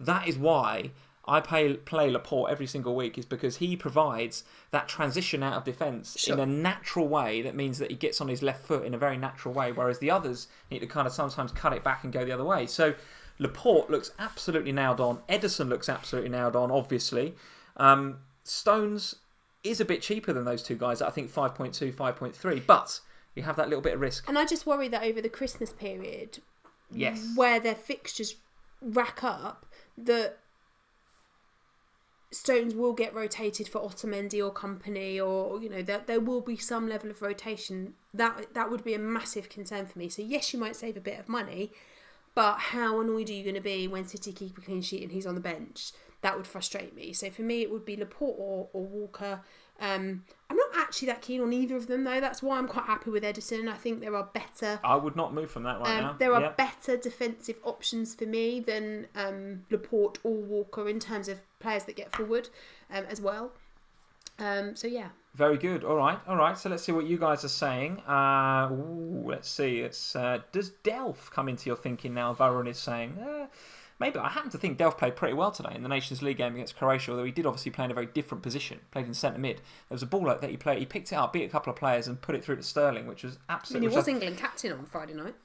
A: that is why I play Laporte every single week, is because he provides that transition out of defence in a natural way that means that he gets on his left foot in a very natural way, whereas the others need to kind of sometimes cut it back and go the other way. So Laporte looks absolutely nailed on. Edison looks absolutely nailed on, obviously. Stones is a bit cheaper than those two guys, I think 5.2, 5.3, but you have that little bit of risk.
B: And I just worry that over the Christmas period, where their fixtures rack up, that Stones will get rotated for Otamendi or company, or there will be some level of rotation. That would be a massive concern for me. So yes, you might save a bit of money, but how annoyed are you going to be when City keep a clean sheet and he's on the bench? That would frustrate me. So for me, it would be Laporte or Walker. I'm not actually that keen on either of them, though. That's why I'm quite happy with Edison. I think there are better...
A: I would not move from that right now.
B: There are better defensive options for me than Laporte or Walker in terms of players that get forward as well. So yeah.
A: Very good. All right. So let's see what you guys are saying. Let's see. Does Delph come into your thinking now? Varun is saying, maybe. I happen to think Delph played pretty well today in the Nations League game against Croatia, although he did obviously play in a very different position. Played in centre mid. There was a ball that he played. He picked it up, beat a couple of players, and put it through to Sterling, which was absolutely.
B: He was England captain on Friday night.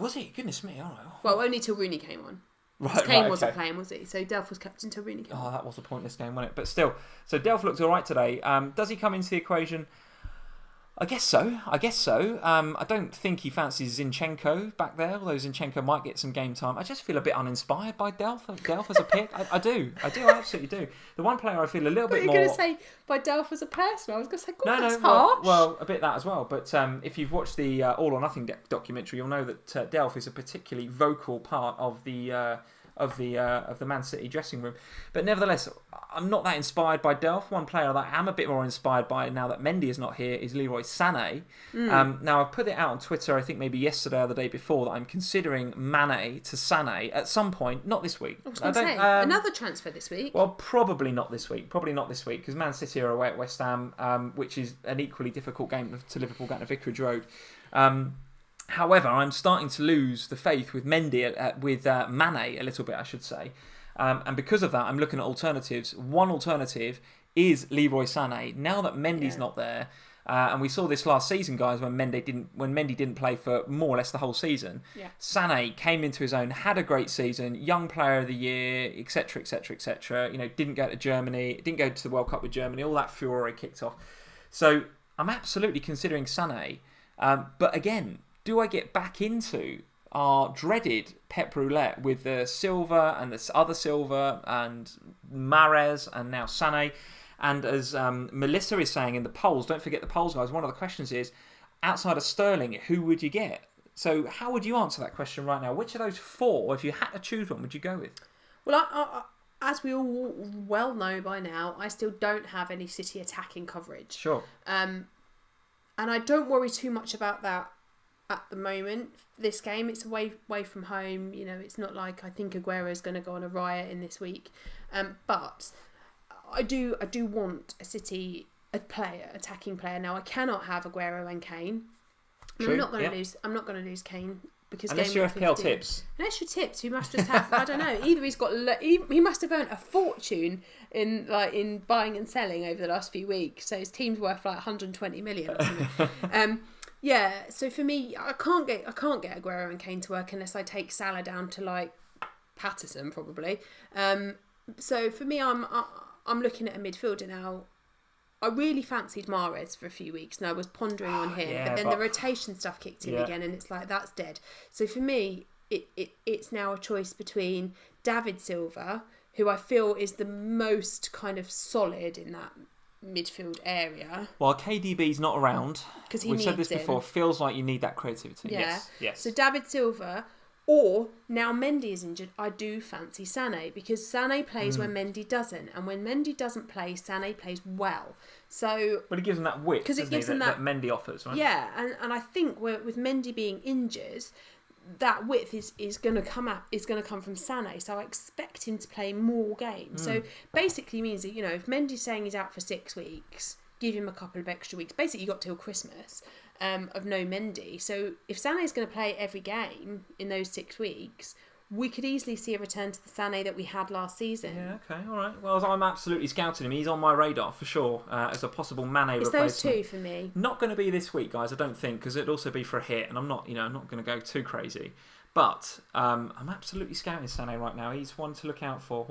A: Was he? Goodness me! All right.
B: Well, only till Rooney came on.
A: Right,
B: Kane wasn't playing, was he? So Delph was captain till Rooney came on.
A: Oh, that was a pointless game, wasn't it? But still, so Delph looked all right today. Does he come into the equation? I guess so. I don't think he fancies Zinchenko back there, although Zinchenko might get some game time. I just feel a bit uninspired by Delph as a pick. I do. I absolutely do. The one player I feel a little bit more...
B: You're going to say by Delph as a person? I was going to say, God, that's
A: harsh.
B: harsh.
A: Well, a bit that as well. But if you've watched the All or Nothing documentary, you'll know that Delph is a particularly vocal part of the Man City dressing room. But nevertheless, I'm not that inspired by Delph. One player that I am a bit more inspired by now that Mendy is not here is Leroy Sané. Now, I've put it out on Twitter, I think maybe yesterday or the day before, that I'm considering Mane to Sané at some point, not this week.
B: I was going to say, another transfer this week.
A: Well, probably not this week, because Man City are away at West Ham, which is an equally difficult game to Liverpool going to Vicarage Road. However, I'm starting to lose the faith with Mendy, with Mane a little bit, I should say. And because of that, I'm looking at alternatives. One alternative is Leroy Sané. Now that Mendy's not there, and we saw this last season, guys, when Mendy didn't play for more or less the whole season. Yeah. Sané came into his own, had a great season, young player of the year, etc., etc., etc. Didn't go to Germany, didn't go to the World Cup with Germany. All that furore kicked off. So I'm absolutely considering Sané, but again, do I get back into our dreaded Pep Roulette with the Silva and this other Silva and Mahrez and now Sané? And as Melissa is saying in the polls, don't forget the polls, guys, one of the questions is, outside of Sterling, who would you get? So how would you answer that question right now? Which of those four, if you had to choose one, would you go with?
B: Well, I as we all well know by now, I still don't have any City attacking coverage.
A: Sure.
B: And I don't worry too much about that at the moment. This game, it's away from home. It's not like I think Aguero is going to go on a riot in this week. But I do want a City attacking player. Now I cannot have Aguero and Kane. I'm not going to lose Kane because
A: unless your FPL tips.
B: Unless your tips, you must just have. I don't know. Either he must have earned a fortune in buying and selling over the last few weeks. So his team's worth like 120 million or something. Yeah, so for me, I can't get Aguero and Kane to work unless I take Salah down to like Patterson probably. So for me, I'm looking at a midfielder now. I really fancied Mahrez for a few weeks, and I was pondering on him, but then the rotation stuff kicked in again, and it's like that's dead. So for me, it's now a choice between David Silva, who I feel is the most kind of solid in that midfield area.
A: Well, KDB's not around because we've said this before.
B: Him.
A: Feels like you need that creativity.
B: Yeah.
A: Yes.
B: So David Silva, or now Mendy is injured, I do fancy Sané because Sané plays when Mendy doesn't, and when Mendy doesn't play, Sané plays well. So,
A: but it gives him that width, because it gives him that Mendy offers, right?
B: Yeah, and I think with Mendy being injured, that width is going to come from Sané, so I expect him to play more games. So basically means that if Mendy's saying he's out for 6 weeks, give him a couple of extra weeks. Basically, you got till Christmas of no Mendy. So if Sané's going to play every game in those 6 weeks, we could easily see a return to the Sané that we had last season.
A: Yeah, okay, all right. Well, I'm absolutely scouting him. He's on my radar for sure as a possible Mane replacement.
B: It's those two for me.
A: Not going to be this week, guys, I don't think, because it'd also be for a hit, and I'm not going to go too crazy. But I'm absolutely scouting Sané right now. He's one to look out for.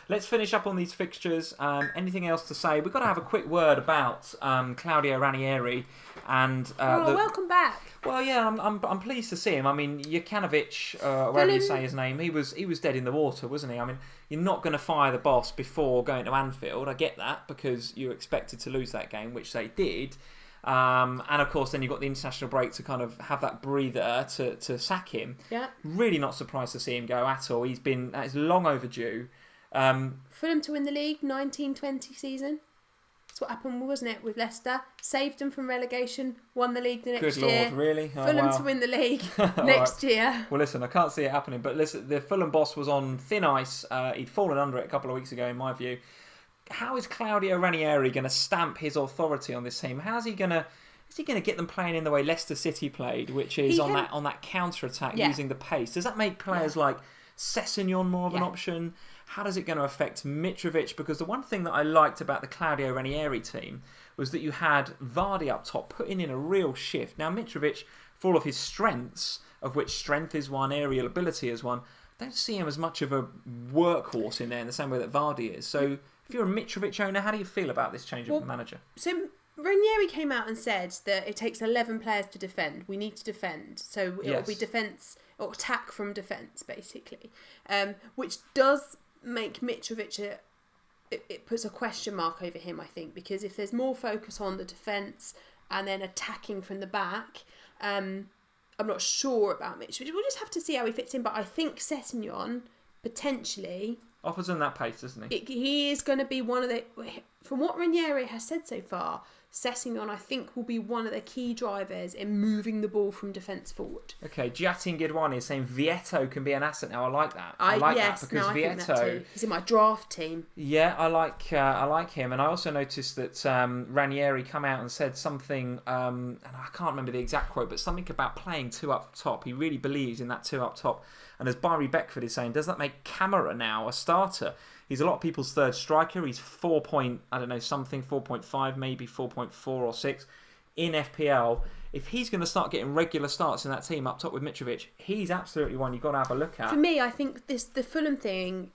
A: Let's finish up on these fixtures. Anything else to say? We've got to have a quick word about Claudio Ranieri and
B: welcome back.
A: Well, yeah, I'm pleased to see him. I mean, Jokanovic, whatever you say his name, he was dead in the water, wasn't he? I mean, you're not going to fire the boss before going to Anfield. I get that because you expected to lose that game, which they did. And of course, then you've got the international break to kind of have that breather to sack him. Yeah. Really not surprised to see him go at all. That is long overdue.
B: Fulham to win the league, 1920 season. That's what happened, wasn't it, with Leicester? Saved them from relegation, won the league the next year.
A: Good Lord, really? Oh,
B: Fulham to win the league next year.
A: Well, listen, I can't see it happening, but listen, the Fulham boss was on thin ice. He'd fallen under it a couple of weeks ago, in my view. how is Claudio Ranieri going to stamp his authority on this team? How's he going to? Is he going to get them playing in the way Leicester City played, which is on that counter attack using the pace? Does that make players like Sessegnon more of an option? How does it going to affect Mitrovic? Because the one thing that I liked about the Claudio Ranieri team was that you had Vardy up top putting in a real shift. Now Mitrovic, for all of his strengths, of which strength is one, aerial ability is one, I don't see him as much of a workhorse in there in the same way that Vardy is. So if you're a Mitrovic owner, how do you feel about this change of manager?
B: So Ranieri came out and said that it takes 11 players to defend. We need to defend. So it will be defence or attack from defence, basically. Which does make Mitrovic it puts a question mark over him, I think, because if there's more focus on the defence and then attacking from the back, I'm not sure about Mitrovic. We'll just have to see how he fits in. But I think Sessegnon potentially
A: offers him that pace, doesn't he?
B: He is going to be one of the... From what Ranieri has said so far, Sessegnon, I think, will be one of the key drivers in moving the ball from defence forward. Okay,
A: Giatin Gidwani is saying Vieto can be an asset now. I like that. I like that because Vieto...
B: think that too. He's in my draft team.
A: Yeah, I like him. And I also noticed that Ranieri come out and said something, and I can't remember the exact quote, but something about playing two up top. He really believes in that two up top. And as Barry Beckford is saying, does that make Camara now a starter? He's a lot of people's third striker. He's 4.5, maybe 4.4 or 6 in FPL. If he's going to start getting regular starts in that team up top with Mitrovic, he's absolutely one you've got to have a look at.
B: For me, I think the Fulham thing,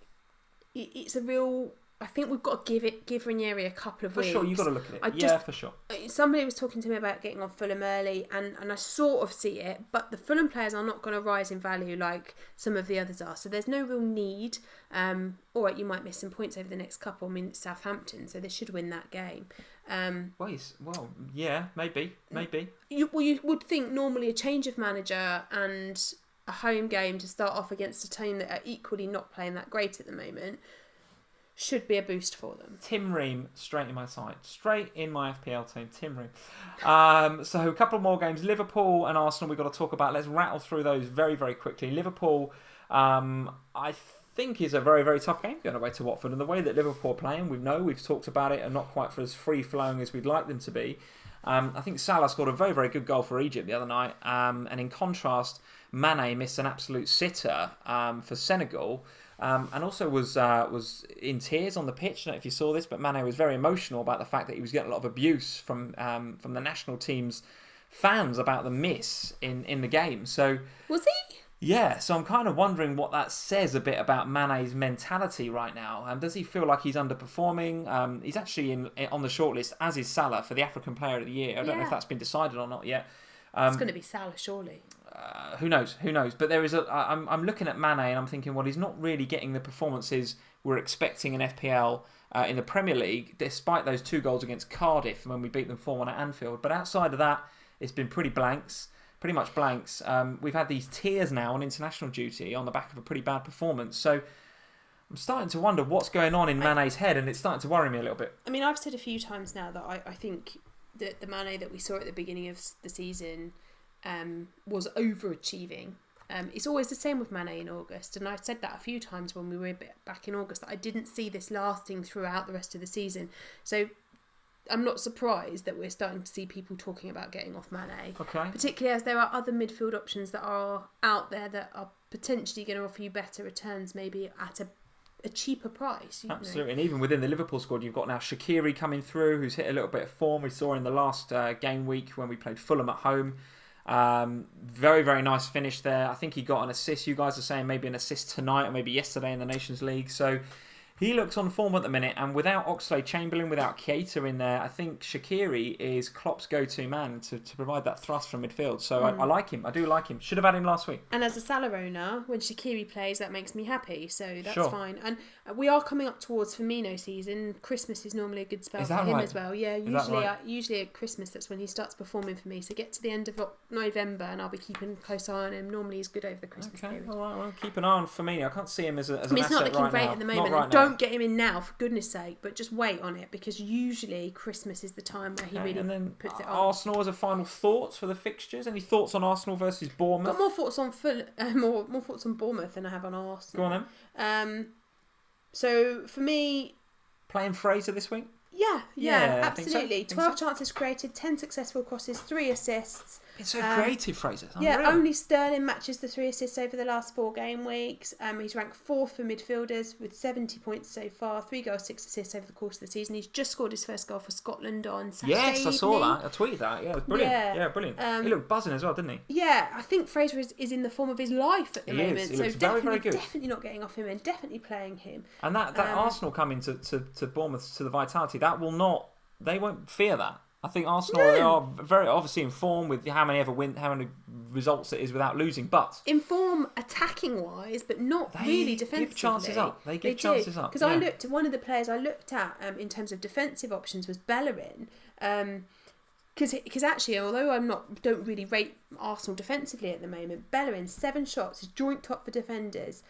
B: it's a real... I think we've got to give Ranieri a couple of weeks.
A: For sure, you've got to look at it. For sure.
B: Somebody was talking to me about getting on Fulham early, and I sort of see it, but the Fulham players are not going to rise in value like some of the others are, so there's no real need. All right, you might miss some points over the next couple. I mean, it's Southampton, so they should win that game.
A: Maybe.
B: You would think normally a change of manager and a home game to start off against a team that are equally not playing that great at the moment should be a boost for them.
A: Tim Ream, straight in my side. Straight in my FPL team, Tim Ream. So a couple more games. Liverpool and Arsenal we've got to talk about. Let's rattle through those very, very quickly. Liverpool, I think is a very, very tough game going away to Watford. And the way that Liverpool are playing, we've talked about it, and not quite for as free-flowing as we'd like them to be. I think Salah scored a very, very good goal for Egypt the other night. And in contrast, Mane missed an absolute sitter for Senegal. And also was in tears on the pitch. I don't know if you saw this, but Mane was very emotional about the fact that he was getting a lot of abuse from the national team's fans about the miss in the game. So
B: was he?
A: Yeah. So I'm kind of wondering what that says a bit about Mane's mentality right now. Does he feel like he's underperforming? He's actually on the shortlist, as is Salah, for the African Player of the Year. I don't know if that's been decided or not yet.
B: It's going to be Salah, surely.
A: Who knows? But there is I'm looking at Mane and I'm thinking, well, he's not really getting the performances we're expecting in FPL in the Premier League, despite those 2 goals against Cardiff when we beat them 4-1 at Anfield. But outside of that, it's been pretty much blanks. We've had these tears now on international duty on the back of a pretty bad performance. So I'm starting to wonder what's going on in Mane's head, and it's starting to worry me a little bit.
B: I mean, I've said a few times now that I think that the Mane that we saw at the beginning of the season was overachieving. It's always the same with Mane in August, and I've said that a few times when we were back in August, that I didn't see this lasting throughout the rest of the season. So I'm not surprised that we're starting to see people talking about getting off Mane.
A: Okay.
B: Particularly as there are other midfield options that are out there that are potentially going to offer you better returns, maybe at a cheaper price.
A: Absolutely. And even within the Liverpool squad, you've got now Shaqiri coming through, who's hit a little bit of form. We saw in the last game week when we played Fulham at home. Very, very nice finish there. I think he got an assist. You guys are saying maybe an assist tonight or maybe yesterday in the Nations League. So he looks on form at the minute, and without Oxlade-Chamberlain, without Keita in there, I think Shaqiri is Klopp's go-to man to provide that thrust from midfield. So I like him. I do like him. Should have had him last week.
B: And as a Salah owner, when Shaqiri plays, that makes me happy. So that's fine. And we are coming up towards Firmino season. Christmas is normally a good spell for him as well. Yeah, usually at Christmas, that's when he starts performing for me. So get to the end of November, and I'll be keeping a close eye on him. Normally he's good over the Christmas period.
A: All right, well, keep an eye on Firmino. I can't see him as an asset right now.
B: He's not looking great at the moment.
A: Not right now.
B: Don't get him in now, for goodness sake, but just wait on it, because usually Christmas is the time where he really puts it on.
A: Arsenal as a final thoughts for the fixtures. Any thoughts on Arsenal versus Bournemouth?
B: Got more thoughts on more thoughts on Bournemouth than I have on Arsenal.
A: Go on then.
B: So for me,
A: Playing Fraser this week?
B: Yeah,
A: I think so.
B: absolutely. 12 chances created, 10 successful crosses, 3 assists.
A: It's so creative, Fraser.
B: Yeah, only Sterling matches the 3 assists over the last 4 game weeks. He's ranked 4th for midfielders with 70 points so far, 3 goals, 6 assists over the course of the season. He's just scored his first goal for Scotland on Saturday
A: Yes, I saw that. I tweeted that. Yeah, it was brilliant. Yeah, brilliant. He looked buzzing as well, didn't he?
B: Yeah, I think Fraser is in the form of his life at the moment.
A: He
B: so
A: looks
B: definitely,
A: very good.
B: definitely not getting off him and definitely playing him.
A: And that Arsenal coming to Bournemouth to the Vitality, that will not. They won't fear that. I think Arsenal are very obviously in form with how many results it is without losing, but
B: in form attacking wise, but not really defensively.
A: Give chances up. They give chances up.
B: Because I looked at one of the players I looked at in terms of defensive options was Bellerin. Because actually, although don't really rate Arsenal defensively at the moment, Bellerin 7 shots, is joint top for defenders.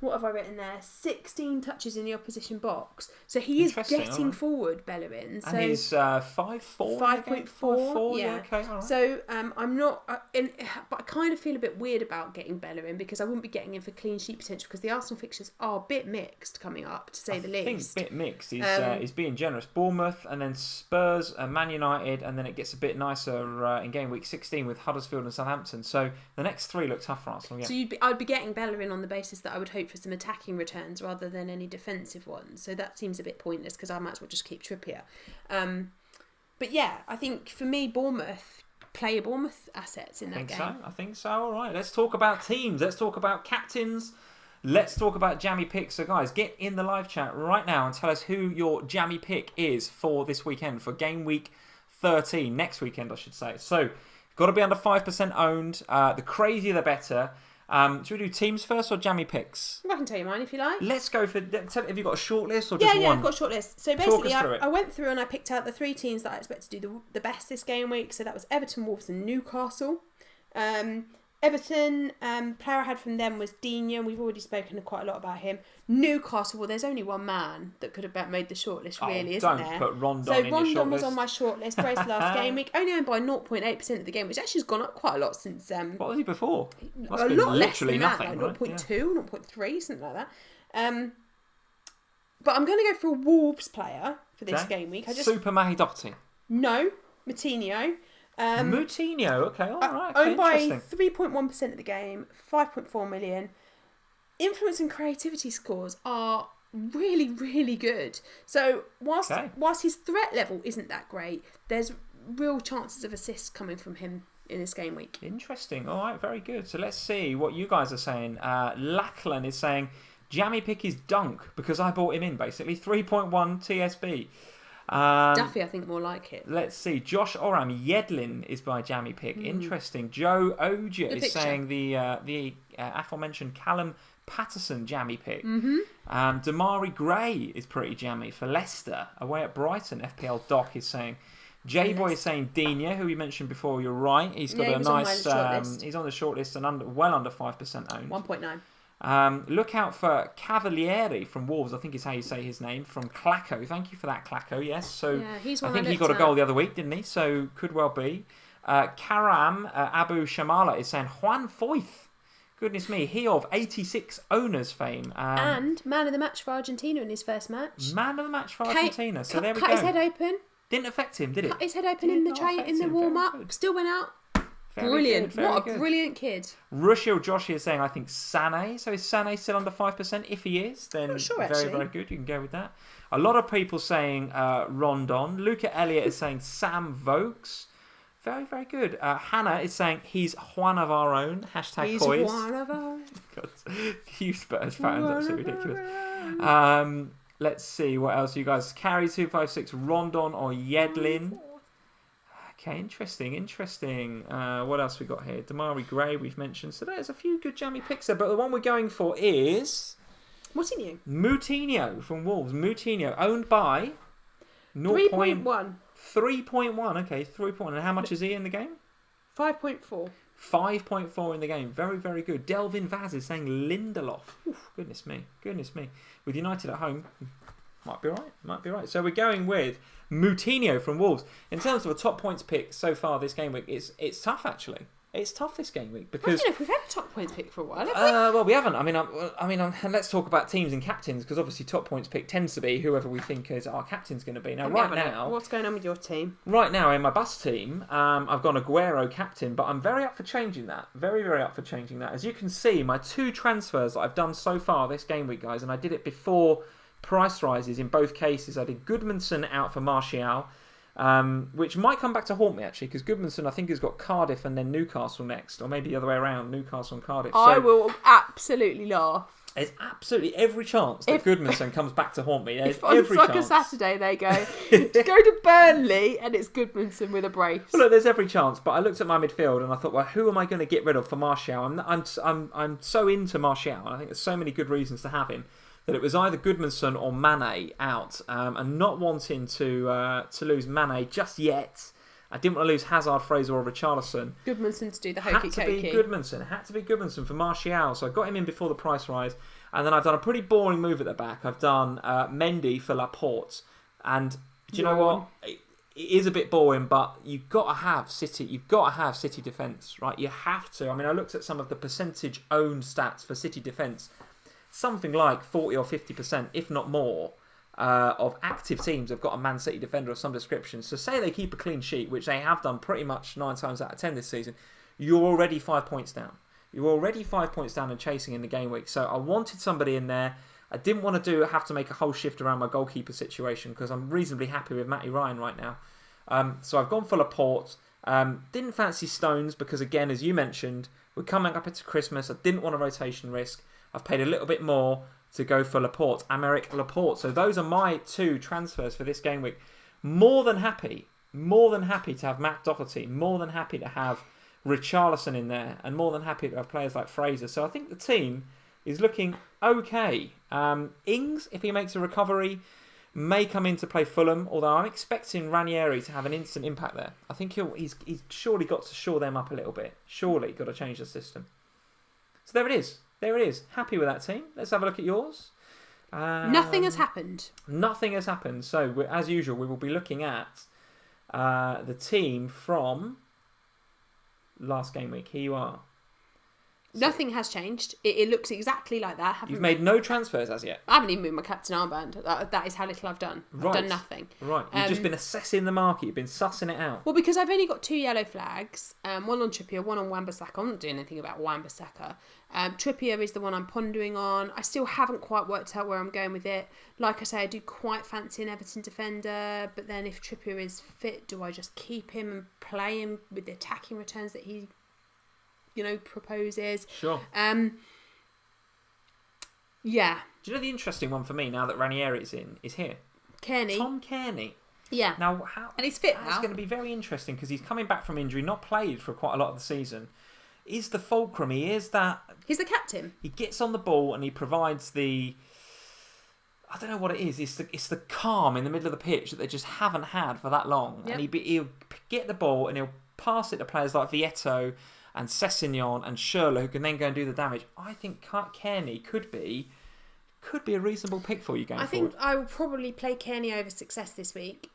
B: What have I written there? 16 touches in the opposition box. So he is getting forward, Bellerin. So
A: and he's 5'4".
B: 5.4. Yeah.
A: Okay, all right.
B: So I'm not, but I kind of feel a bit weird about getting Bellerin because I wouldn't be getting him for clean sheet potential because the Arsenal fixtures are a bit mixed coming up, to say the least.
A: I think a bit mixed. He's being generous. Bournemouth and then Spurs, Man United, and then it gets a bit nicer in game week 16 with Huddersfield and Southampton. So the next 3 look tough for Arsenal. Yeah.
B: So I'd be getting Bellerin on the basis that I would hope for some attacking returns rather than any defensive ones. So that seems a bit pointless because I might as well just keep Trippier. But yeah, I think for me, Bournemouth assets in that game.
A: I think so. All right, let's talk about teams. Let's talk about captains. Let's talk about jammy picks. So guys, get in the live chat right now and tell us who your jammy pick is for this weekend, for game week 13, next weekend I should say. So got to be under 5% owned. The crazier the better. Should we do teams first or jammy picks?
B: I can tell you mine if you like.
A: Let's go for... Have you got a short list or just one?
B: Yeah, I've got a short list. So basically,
A: I
B: went through and I picked out the 3 teams that I expect to do the best this game week. So that was Everton, Wolves and Newcastle. Everton, player I had from them was Digne. We've already spoken quite a lot about him. Newcastle, well, there's only one man that could have made the shortlist, really, isn't there?
A: Don't put Rondon
B: so
A: in your shortlist.
B: So Rondon was on my shortlist, race last game week, only owned by 0.8% of the game, which actually has gone up quite a lot since...
A: what was he before?
B: Must a lot less than nothing, that, like 0.2, 0.3, something like that. But I'm going to go for a Wolves player for this game week.
A: Super Mahidotti.
B: No, Moutinho.
A: Moutinho, okay, all right.
B: Owned by 3.1% of the game, 5.4 million. Influence and creativity scores are really, really good. So whilst his threat level isn't that great, there's real chances of assists coming from him in this game week.
A: Interesting. All right, very good. So let's see what you guys are saying. Lachlan is saying, jammy pick is Dunk because I bought him in, basically. 3.1 TSB.
B: Duffy, I think more like it.
A: Let's see. Josh Oram Yedlin is by jammy pick. Interesting. Joe Oja is saying the aforementioned Callum Patterson jammy pick. Damari Gray is pretty jammy for Leicester away at Brighton. FPL Doc is saying. J-Boy is saying Digne, who we mentioned before. You're right. He's got a nice. He's on the shortlist and well under 5% owned.
B: 1.9.
A: Look out for Cavalieri from Wolves, I think is how you say his name, from Clacko. Thank you for that, Clacko. Yes, so I think he got a goal the other week, didn't he? So could well be. Karam Abu Shamala is saying Juan Foyth. Goodness me, he of 86 owners fame.
B: And man of the match for Argentina in his first match.
A: Man of the match for Argentina. So there we go.
B: Cut his head open.
A: Didn't affect him, did it?
B: Cut his head open in the warm-up. Still went out. Brilliant. What a brilliant kid.
A: Rushil Joshi is saying, I think Sané. So is Sané still under 5%? If he is, then very good. You can go with that. A lot of people saying Rondon. Luca Elliott is saying Sam Vokes. Very, very good. Hannah is saying he's one of our own. Hashtag
B: he's
A: Coys.
B: One of our own.
A: You Spurs fans, that's so ridiculous. Let's see what else you guys. Carry 256, Rondon or Yedlin. Okay, interesting. What else we got here? Damari Gray, we've mentioned. So there's a few good jammy picks there, but the one we're going for is Moutinho from Wolves. Moutinho, owned by
B: 3.1.
A: 3.1. Okay, 3.1. And how much is he in the game?
B: 5.4.
A: 5.4 in the game. Very, very good. Delvin Vaz is saying Lindelof. Oof, goodness me. With United at home, might be right. So we're going with Moutinho from Wolves. In terms of a top points pick so far this game week, it's tough actually. It's tough this game week
B: I
A: because
B: don't know if we've had a top points pick for a while, have we?
A: well, we haven't. Let's talk about teams and captains because obviously top points pick tends to be whoever we think is our captain's going to be. Now, right now,
B: what's going on with your team?
A: Right now in my bus team, I've gone Aguero captain, but I'm very up for changing that. Very, very up for changing that. As you can see, my 2 transfers that I've done so far this game week, guys, and I did it before price rises in both cases. I did Goodmanson out for Martial. Which might come back to haunt me actually, because Goodmanson I think has got Cardiff and then Newcastle next, or maybe the other way around, Newcastle and Cardiff.
B: I will absolutely laugh.
A: There's absolutely every chance that Goodmanson comes back to haunt me. There's
B: If on
A: every
B: Soccer
A: chance.
B: Saturday they go to Burnley and it's Goodmanson with a brace.
A: Well, look, there's every chance, but I looked at my midfield and I thought, well, who am I going to get rid of for Martial? I'm so into Martial, and I think there's so many good reasons to have him, that it was either Goodmanson or Mane out, and not wanting to lose Mane just yet. I didn't want to lose Hazard, Fraser or Richarlison.
B: Goodmanson to do the hokey cokey.
A: Had to be Goodmanson for Martial, so I got him in before the price rise, and then I've done a pretty boring move at the back. I've done Mendy for Laporte, and do you know what? It is a bit boring, but you've got to have City. You've got to have City defence, right? You have to. I mean, I looked at some of the percentage owned stats for City defence. Something like 40 or 50%, if not more, of active teams have got a Man City defender of some description. So say they keep a clean sheet, which they have done pretty much 9 times out of 10 this season, you're already 5 points down. You're already 5 points down and chasing in the game week. So I wanted somebody in there. I didn't want to have to make a whole shift around my goalkeeper situation because I'm reasonably happy with Matty Ryan right now. So I've gone for Laporte. Didn't fancy Stones because, again, as you mentioned, we're coming up into Christmas. I didn't want a rotation risk. I've paid a little bit more to go for Laporte, Aymeric Laporte. So those are my 2 transfers for this game week. More than happy to have Matt Doherty, more than happy to have Richarlison in there, and more than happy to have players like Fraser. So I think the team is looking okay. Ings, if he makes a recovery, may come in to play Fulham, although I'm expecting Ranieri to have an instant impact there. I think he's surely got to shore them up a little bit. Surely got to change the system. So there it is. There it is. Happy with that team. Let's have a look at yours.
B: Nothing has happened.
A: Nothing has happened. So, as usual, we will be looking at the team from last game week. Here you are.
B: Nothing has changed. It looks exactly like that.
A: You've made no transfers as yet.
B: I haven't even moved my captain armband. That is how little I've done. I've done nothing.
A: Right. You've just been assessing the market. You've been sussing it out.
B: Well, because I've only got 2 yellow flags. One on Trippier, one on Wan-Bissaka. I'm not doing anything about Wan-Bissaka. Trippier is the one I'm pondering on. I still haven't quite worked out where I'm going with it. Like I say, I do quite fancy an Everton defender. But then if Trippier is fit, do I just keep him and play him with the attacking returns that he proposes?
A: Sure.
B: Yeah.
A: Do you know the interesting one for me now that Ranieri is here?
B: Kearney.
A: Tom Kearney.
B: Yeah.
A: Now,
B: and he's fit
A: now. It's going to be very interesting because he's coming back from injury, not played for quite a lot of the season. Is the fulcrum. He is that.
B: He's the captain.
A: He gets on the ball and he provides the. I don't know what it is. It's the calm in the middle of the pitch that they just haven't had for that long. Yep. And he'll get the ball and he'll pass it to players like Vieto and Sessegnon and Schürrle, who can then go and do the damage. I think Kearney could be a reasonable pick for you going forward.
B: I think I will probably play Kearney over Success this week.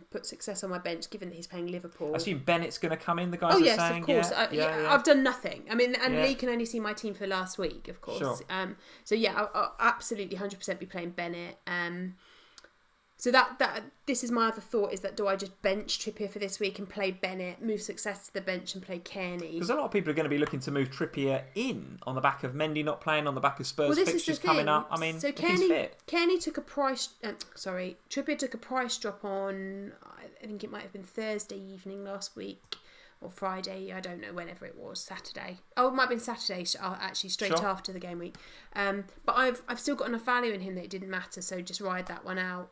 B: Put Success on my bench, given that he's playing Liverpool.
A: I assume Bennett's going to come in, the guys are saying.
B: Of course.
A: Yeah.
B: I've done nothing. I mean, and Lee can only see my team for last week, of course.
A: Sure.
B: So yeah, I'll absolutely 100% be playing Bennett. So this is my other thought, is that do I just bench Trippier for this week and play Bennett, move Success to the bench and play Kearney?
A: Because a lot of people are going to be looking to move Trippier in on the back of Mendy not playing, on the back of Spurs fixtures coming up. I mean, so he's fit.
B: Kearney took a price... Trippier took a price drop on, I think it might have been Thursday evening last week. Or Friday, I don't know, whenever it was, Saturday. Oh, it might have been Saturday, actually, straight after the game week. But I've still got enough value in him that it didn't matter, so just ride that one out.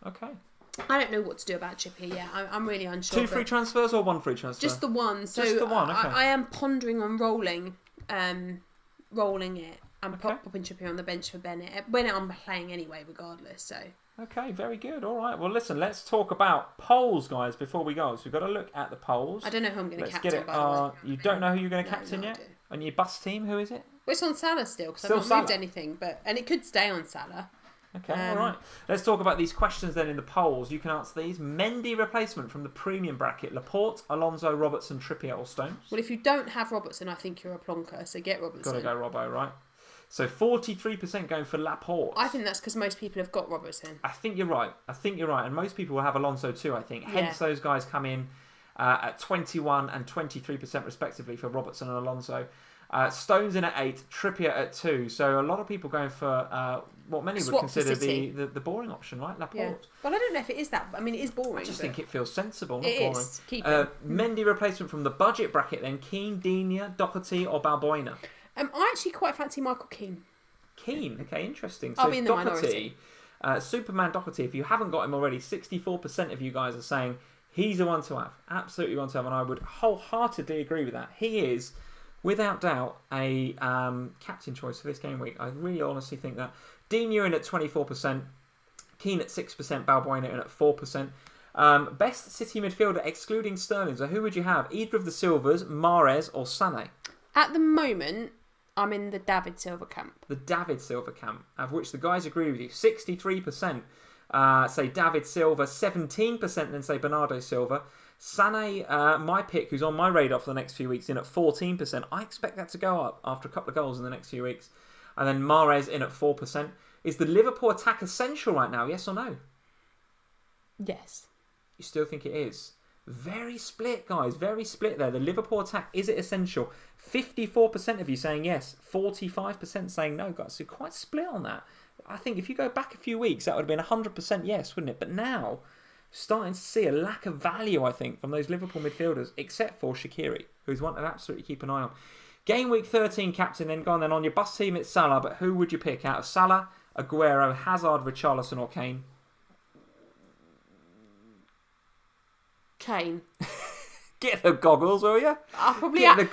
A: Okay.
B: I don't know what to do about Trippier yet. I'm really unsure.
A: 2 free transfers or 1 free transfer?
B: Just the one. So
A: just the one, okay.
B: I am pondering on rolling it and popping Trippier on the bench for Bennett. When I'm playing anyway, regardless, so...
A: Okay, very good. All right. Well, listen, let's talk about polls, guys, before we go. So we've got to look at the polls.
B: I don't know who I'm going to captain, by the way.
A: You don't know who you're going to captain yet? And your bus team, who is it?
B: Well, it's on Salah still, because I've not moved anything. And it could stay on Salah.
A: Okay, all right. Let's talk about these questions then in the polls. You can answer these. Mendy replacement from the premium bracket. Laporte, Alonso, Robertson, Trippier or Stones?
B: Well, if you don't have Robertson, I think you're a plonker, so get Robertson.
A: Got to go Robbo, right? So 43% going for Laporte.
B: I think that's because most people have got Robertson.
A: I think you're right. And most people will have Alonso too, I think. Hence those guys come in at 21 and 23% respectively for Robertson and Alonso. Stones in at 8, Trippier at 2. So a lot of people going for what many would consider the boring option, right? Laporte.
B: Yeah. Well, I don't know if it is that. I mean, it is boring.
A: I just think it feels sensible, not
B: it
A: boring.
B: Is. Keep it.
A: Mendy replacement from the budget bracket then. Keane, Digne, Doherty or Balbuena?
B: I actually quite fancy Michael Keane.
A: Keane, okay, interesting.
B: I'll
A: So
B: be in the
A: Doherty, Superman Doherty, if you haven't got him already, 64% of you guys are saying he's the one to have. Absolutely one to have, and I would wholeheartedly agree with that. He is, without doubt, a captain choice for this game week. I really honestly think that. Digne in at 24%, Keane at 6%, Balbuena in at 4%. Best City midfielder excluding Sterling. So who would you have? Either of the Silvers, Mahrez or Sané?
B: At the moment, I'm in the David Silva camp.
A: The David Silva camp, of which the guys agree with you. 63% say David Silva, 17% then say Bernardo Silva. Sané, my pick, who's on my radar for the next few weeks, in at 14%. I expect that to go up after a couple of goals in the next few weeks. And then Mahrez in at 4%. Is the Liverpool attack essential right now, yes or no?
B: Yes.
A: You still think it is? Very split, guys. Very split there. The Liverpool attack, is it essential? 54% of you saying yes. 45% saying no, guys. So quite split on that. I think if you go back a few weeks, that would have been 100% yes, wouldn't it? But now, starting to see a lack of value, I think, from those Liverpool midfielders, except for Shaqiri, who's one to absolutely keep an eye on. Game week 13 captain, then gone. Then on your bus team, it's Salah. But who would you pick out of Salah, Aguero, Hazard, Richarlison or Kane?
B: Kane.
A: Get the goggles, will you?
B: I probably
A: am
B: going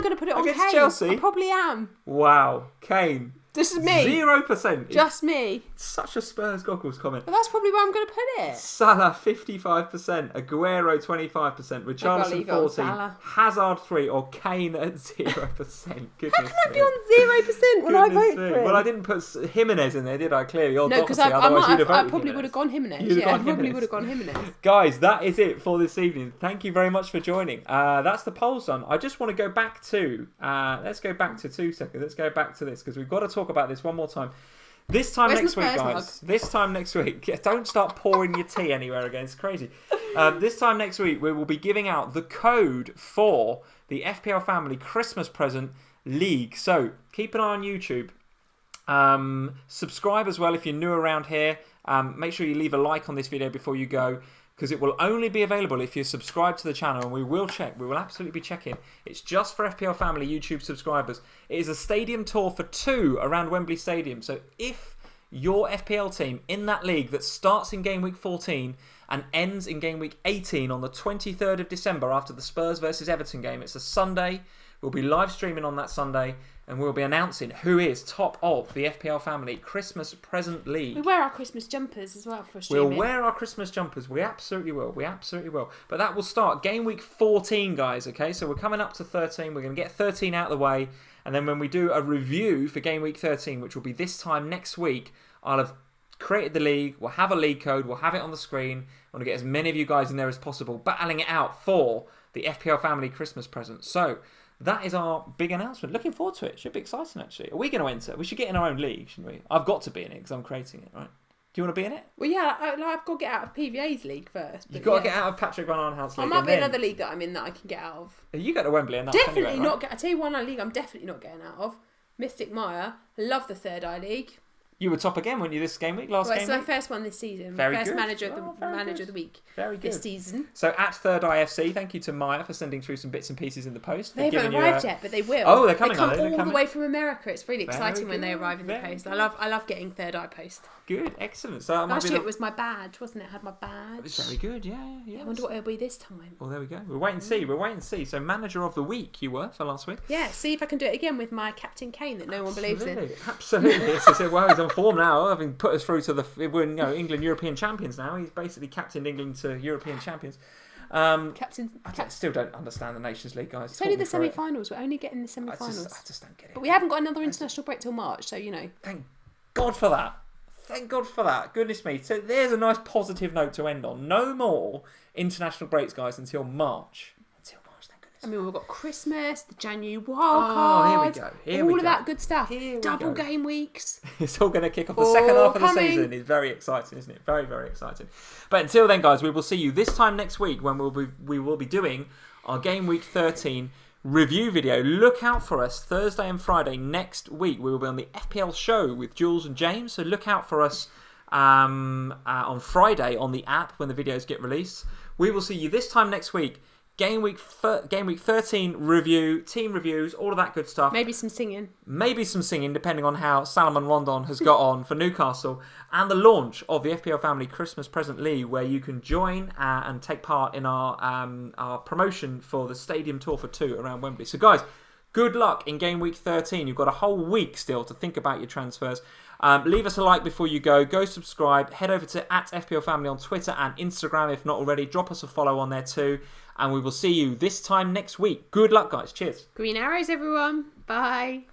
B: to put it on
A: against
B: Kane.
A: Chelsea.
B: I probably am.
A: Wow, Kane.
B: This is me.
A: 0%.
B: Just me.
A: Such a Spurs goggles comment.
B: But that's probably where I'm going to put it.
A: Salah 55%, Aguero 25%, Richarlison 14%, Hazard 3%, or Kane at 0%. Goodness
B: How can I be on 0% when I vote for him?
A: Well, I didn't put Jimenez in there, did I? Clearly, or
B: no, because I probably would have gone Jimenez. I probably would have gone Jimenez.
A: Guys, that is it for this evening. Thank you very much for joining. That's the polls done. I just want to go back to. Let's go back to 2 seconds. Let's go back to this because we've got to talk about this one more time. This time next week, guys. This time next week. Don't start pouring your tea anywhere again. It's crazy. This time next week, we will be giving out the code for the FPL Family Christmas Present League. So keep an eye on YouTube. Subscribe as well if you're new around here. Make sure you leave a like on this video before you go, because it will only be available if you subscribe to the channel, and we will check. We will absolutely be checking. It's just for FPL Family YouTube subscribers. It is a stadium tour for 2 around Wembley Stadium. So if your FPL team in that league that starts in game week 14 and ends in game week 18 on the 23rd of December after the Spurs versus Everton game, it's a Sunday. We'll be live streaming on that Sunday, and we'll be announcing who is top of the FPL Family Christmas Present League.
B: We wear our Christmas jumpers as well for streaming.
A: We'll wear our Christmas jumpers. We absolutely will. We absolutely will. But that will start game week 14, guys, okay? So we're coming up to 13. We're going to get 13 out of the way. And then when we do a review for game week 13, which will be this time next week, I'll have created the league. We'll have a league code. We'll have it on the screen. I want to get as many of you guys in there as possible, battling it out for the FPL Family Christmas present. So that is our big announcement. Looking forward to it. Should be exciting, actually. Are we going to enter? We should get in our own league, shouldn't we? I've got to be in it because I'm creating it, right? Do you want to be in it?
B: Well, yeah, I've got to get out of PVA's league first.
A: You've got to get out of Patrick Van Arnhout's league.
B: I might be another league that I'm in that I can get out of.
A: You go to Wembley and that's
B: definitely
A: anyway,
B: not.
A: Right?
B: I tell you one league I'm definitely not getting out of. Mystic Maya. I love the Third Eye League.
A: You were top again, weren't you, this game week? Game week?
B: It's my first one this season.
A: Very
B: first
A: good.
B: manager of the week.
A: Very good.
B: This season.
A: So at Third Eye FC, thank you to Maya for sending through some bits and pieces in the post.
B: They haven't arrived yet, but they will.
A: Oh, they're coming.
B: They come all the way from America. It's really exciting when they arrive in the post.
A: Good.
B: I love getting Third Eye post.
A: Good, excellent. So
B: last year it was my badge, wasn't it? I had my badge.
A: It was very good, yeah.
B: I wonder what it'll be this time.
A: Well, there we go. We'll wait and see. We'll wait and see. So manager of the week you were for last week.
B: Yeah, see if I can do it again with my Captain Kane that no one believes in.
A: Absolutely. Well, he's on form now, having put us through to the England European champions now. He's basically captained England to European champions. I still don't understand the Nations League, guys.
B: It's only the semi-finals. We're only getting the semi-finals.
A: I just don't get it.
B: But we haven't got another international break till March, so you know.
A: Thank God for that. thank God for that. Goodness me. So there's a nice positive note to end on. No more international breaks, guys, until March. Until March, thank goodness.
B: I mean, we've got Christmas, the January wildcard.
A: Here we go.
B: All of that good stuff.
A: Here we
B: Double
A: go.
B: game weeks.
A: It's all going to kick off. The second half of the
B: coming.
A: season is very exciting, isn't it? Very, very exciting. But until then, guys, we will see you this time next week when we will be doing our Game Week 13 review video. Look out for us Thursday and Friday next week. We will be on the FPL show with Jules and James. So look out for us on Friday on the app when the videos get released. We will see you this time next week. Game Week 13 review, team reviews, all of that good stuff.
B: Maybe some singing.
A: Depending on how Salomon Rondon has got on for Newcastle. And the launch of the FPL Family Christmas Present League, where you can join and take part in our promotion for the Stadium Tour for 2 around Wembley. So guys, good luck in Game Week 13. You've got a whole week still to think about your transfers. Leave us a like before you go. Go subscribe. Head over to @FPL Family on Twitter and Instagram if not already. Drop us a follow on there too. And we will see you this time next week. Good luck, guys. Cheers.
B: Green arrows, everyone. Bye.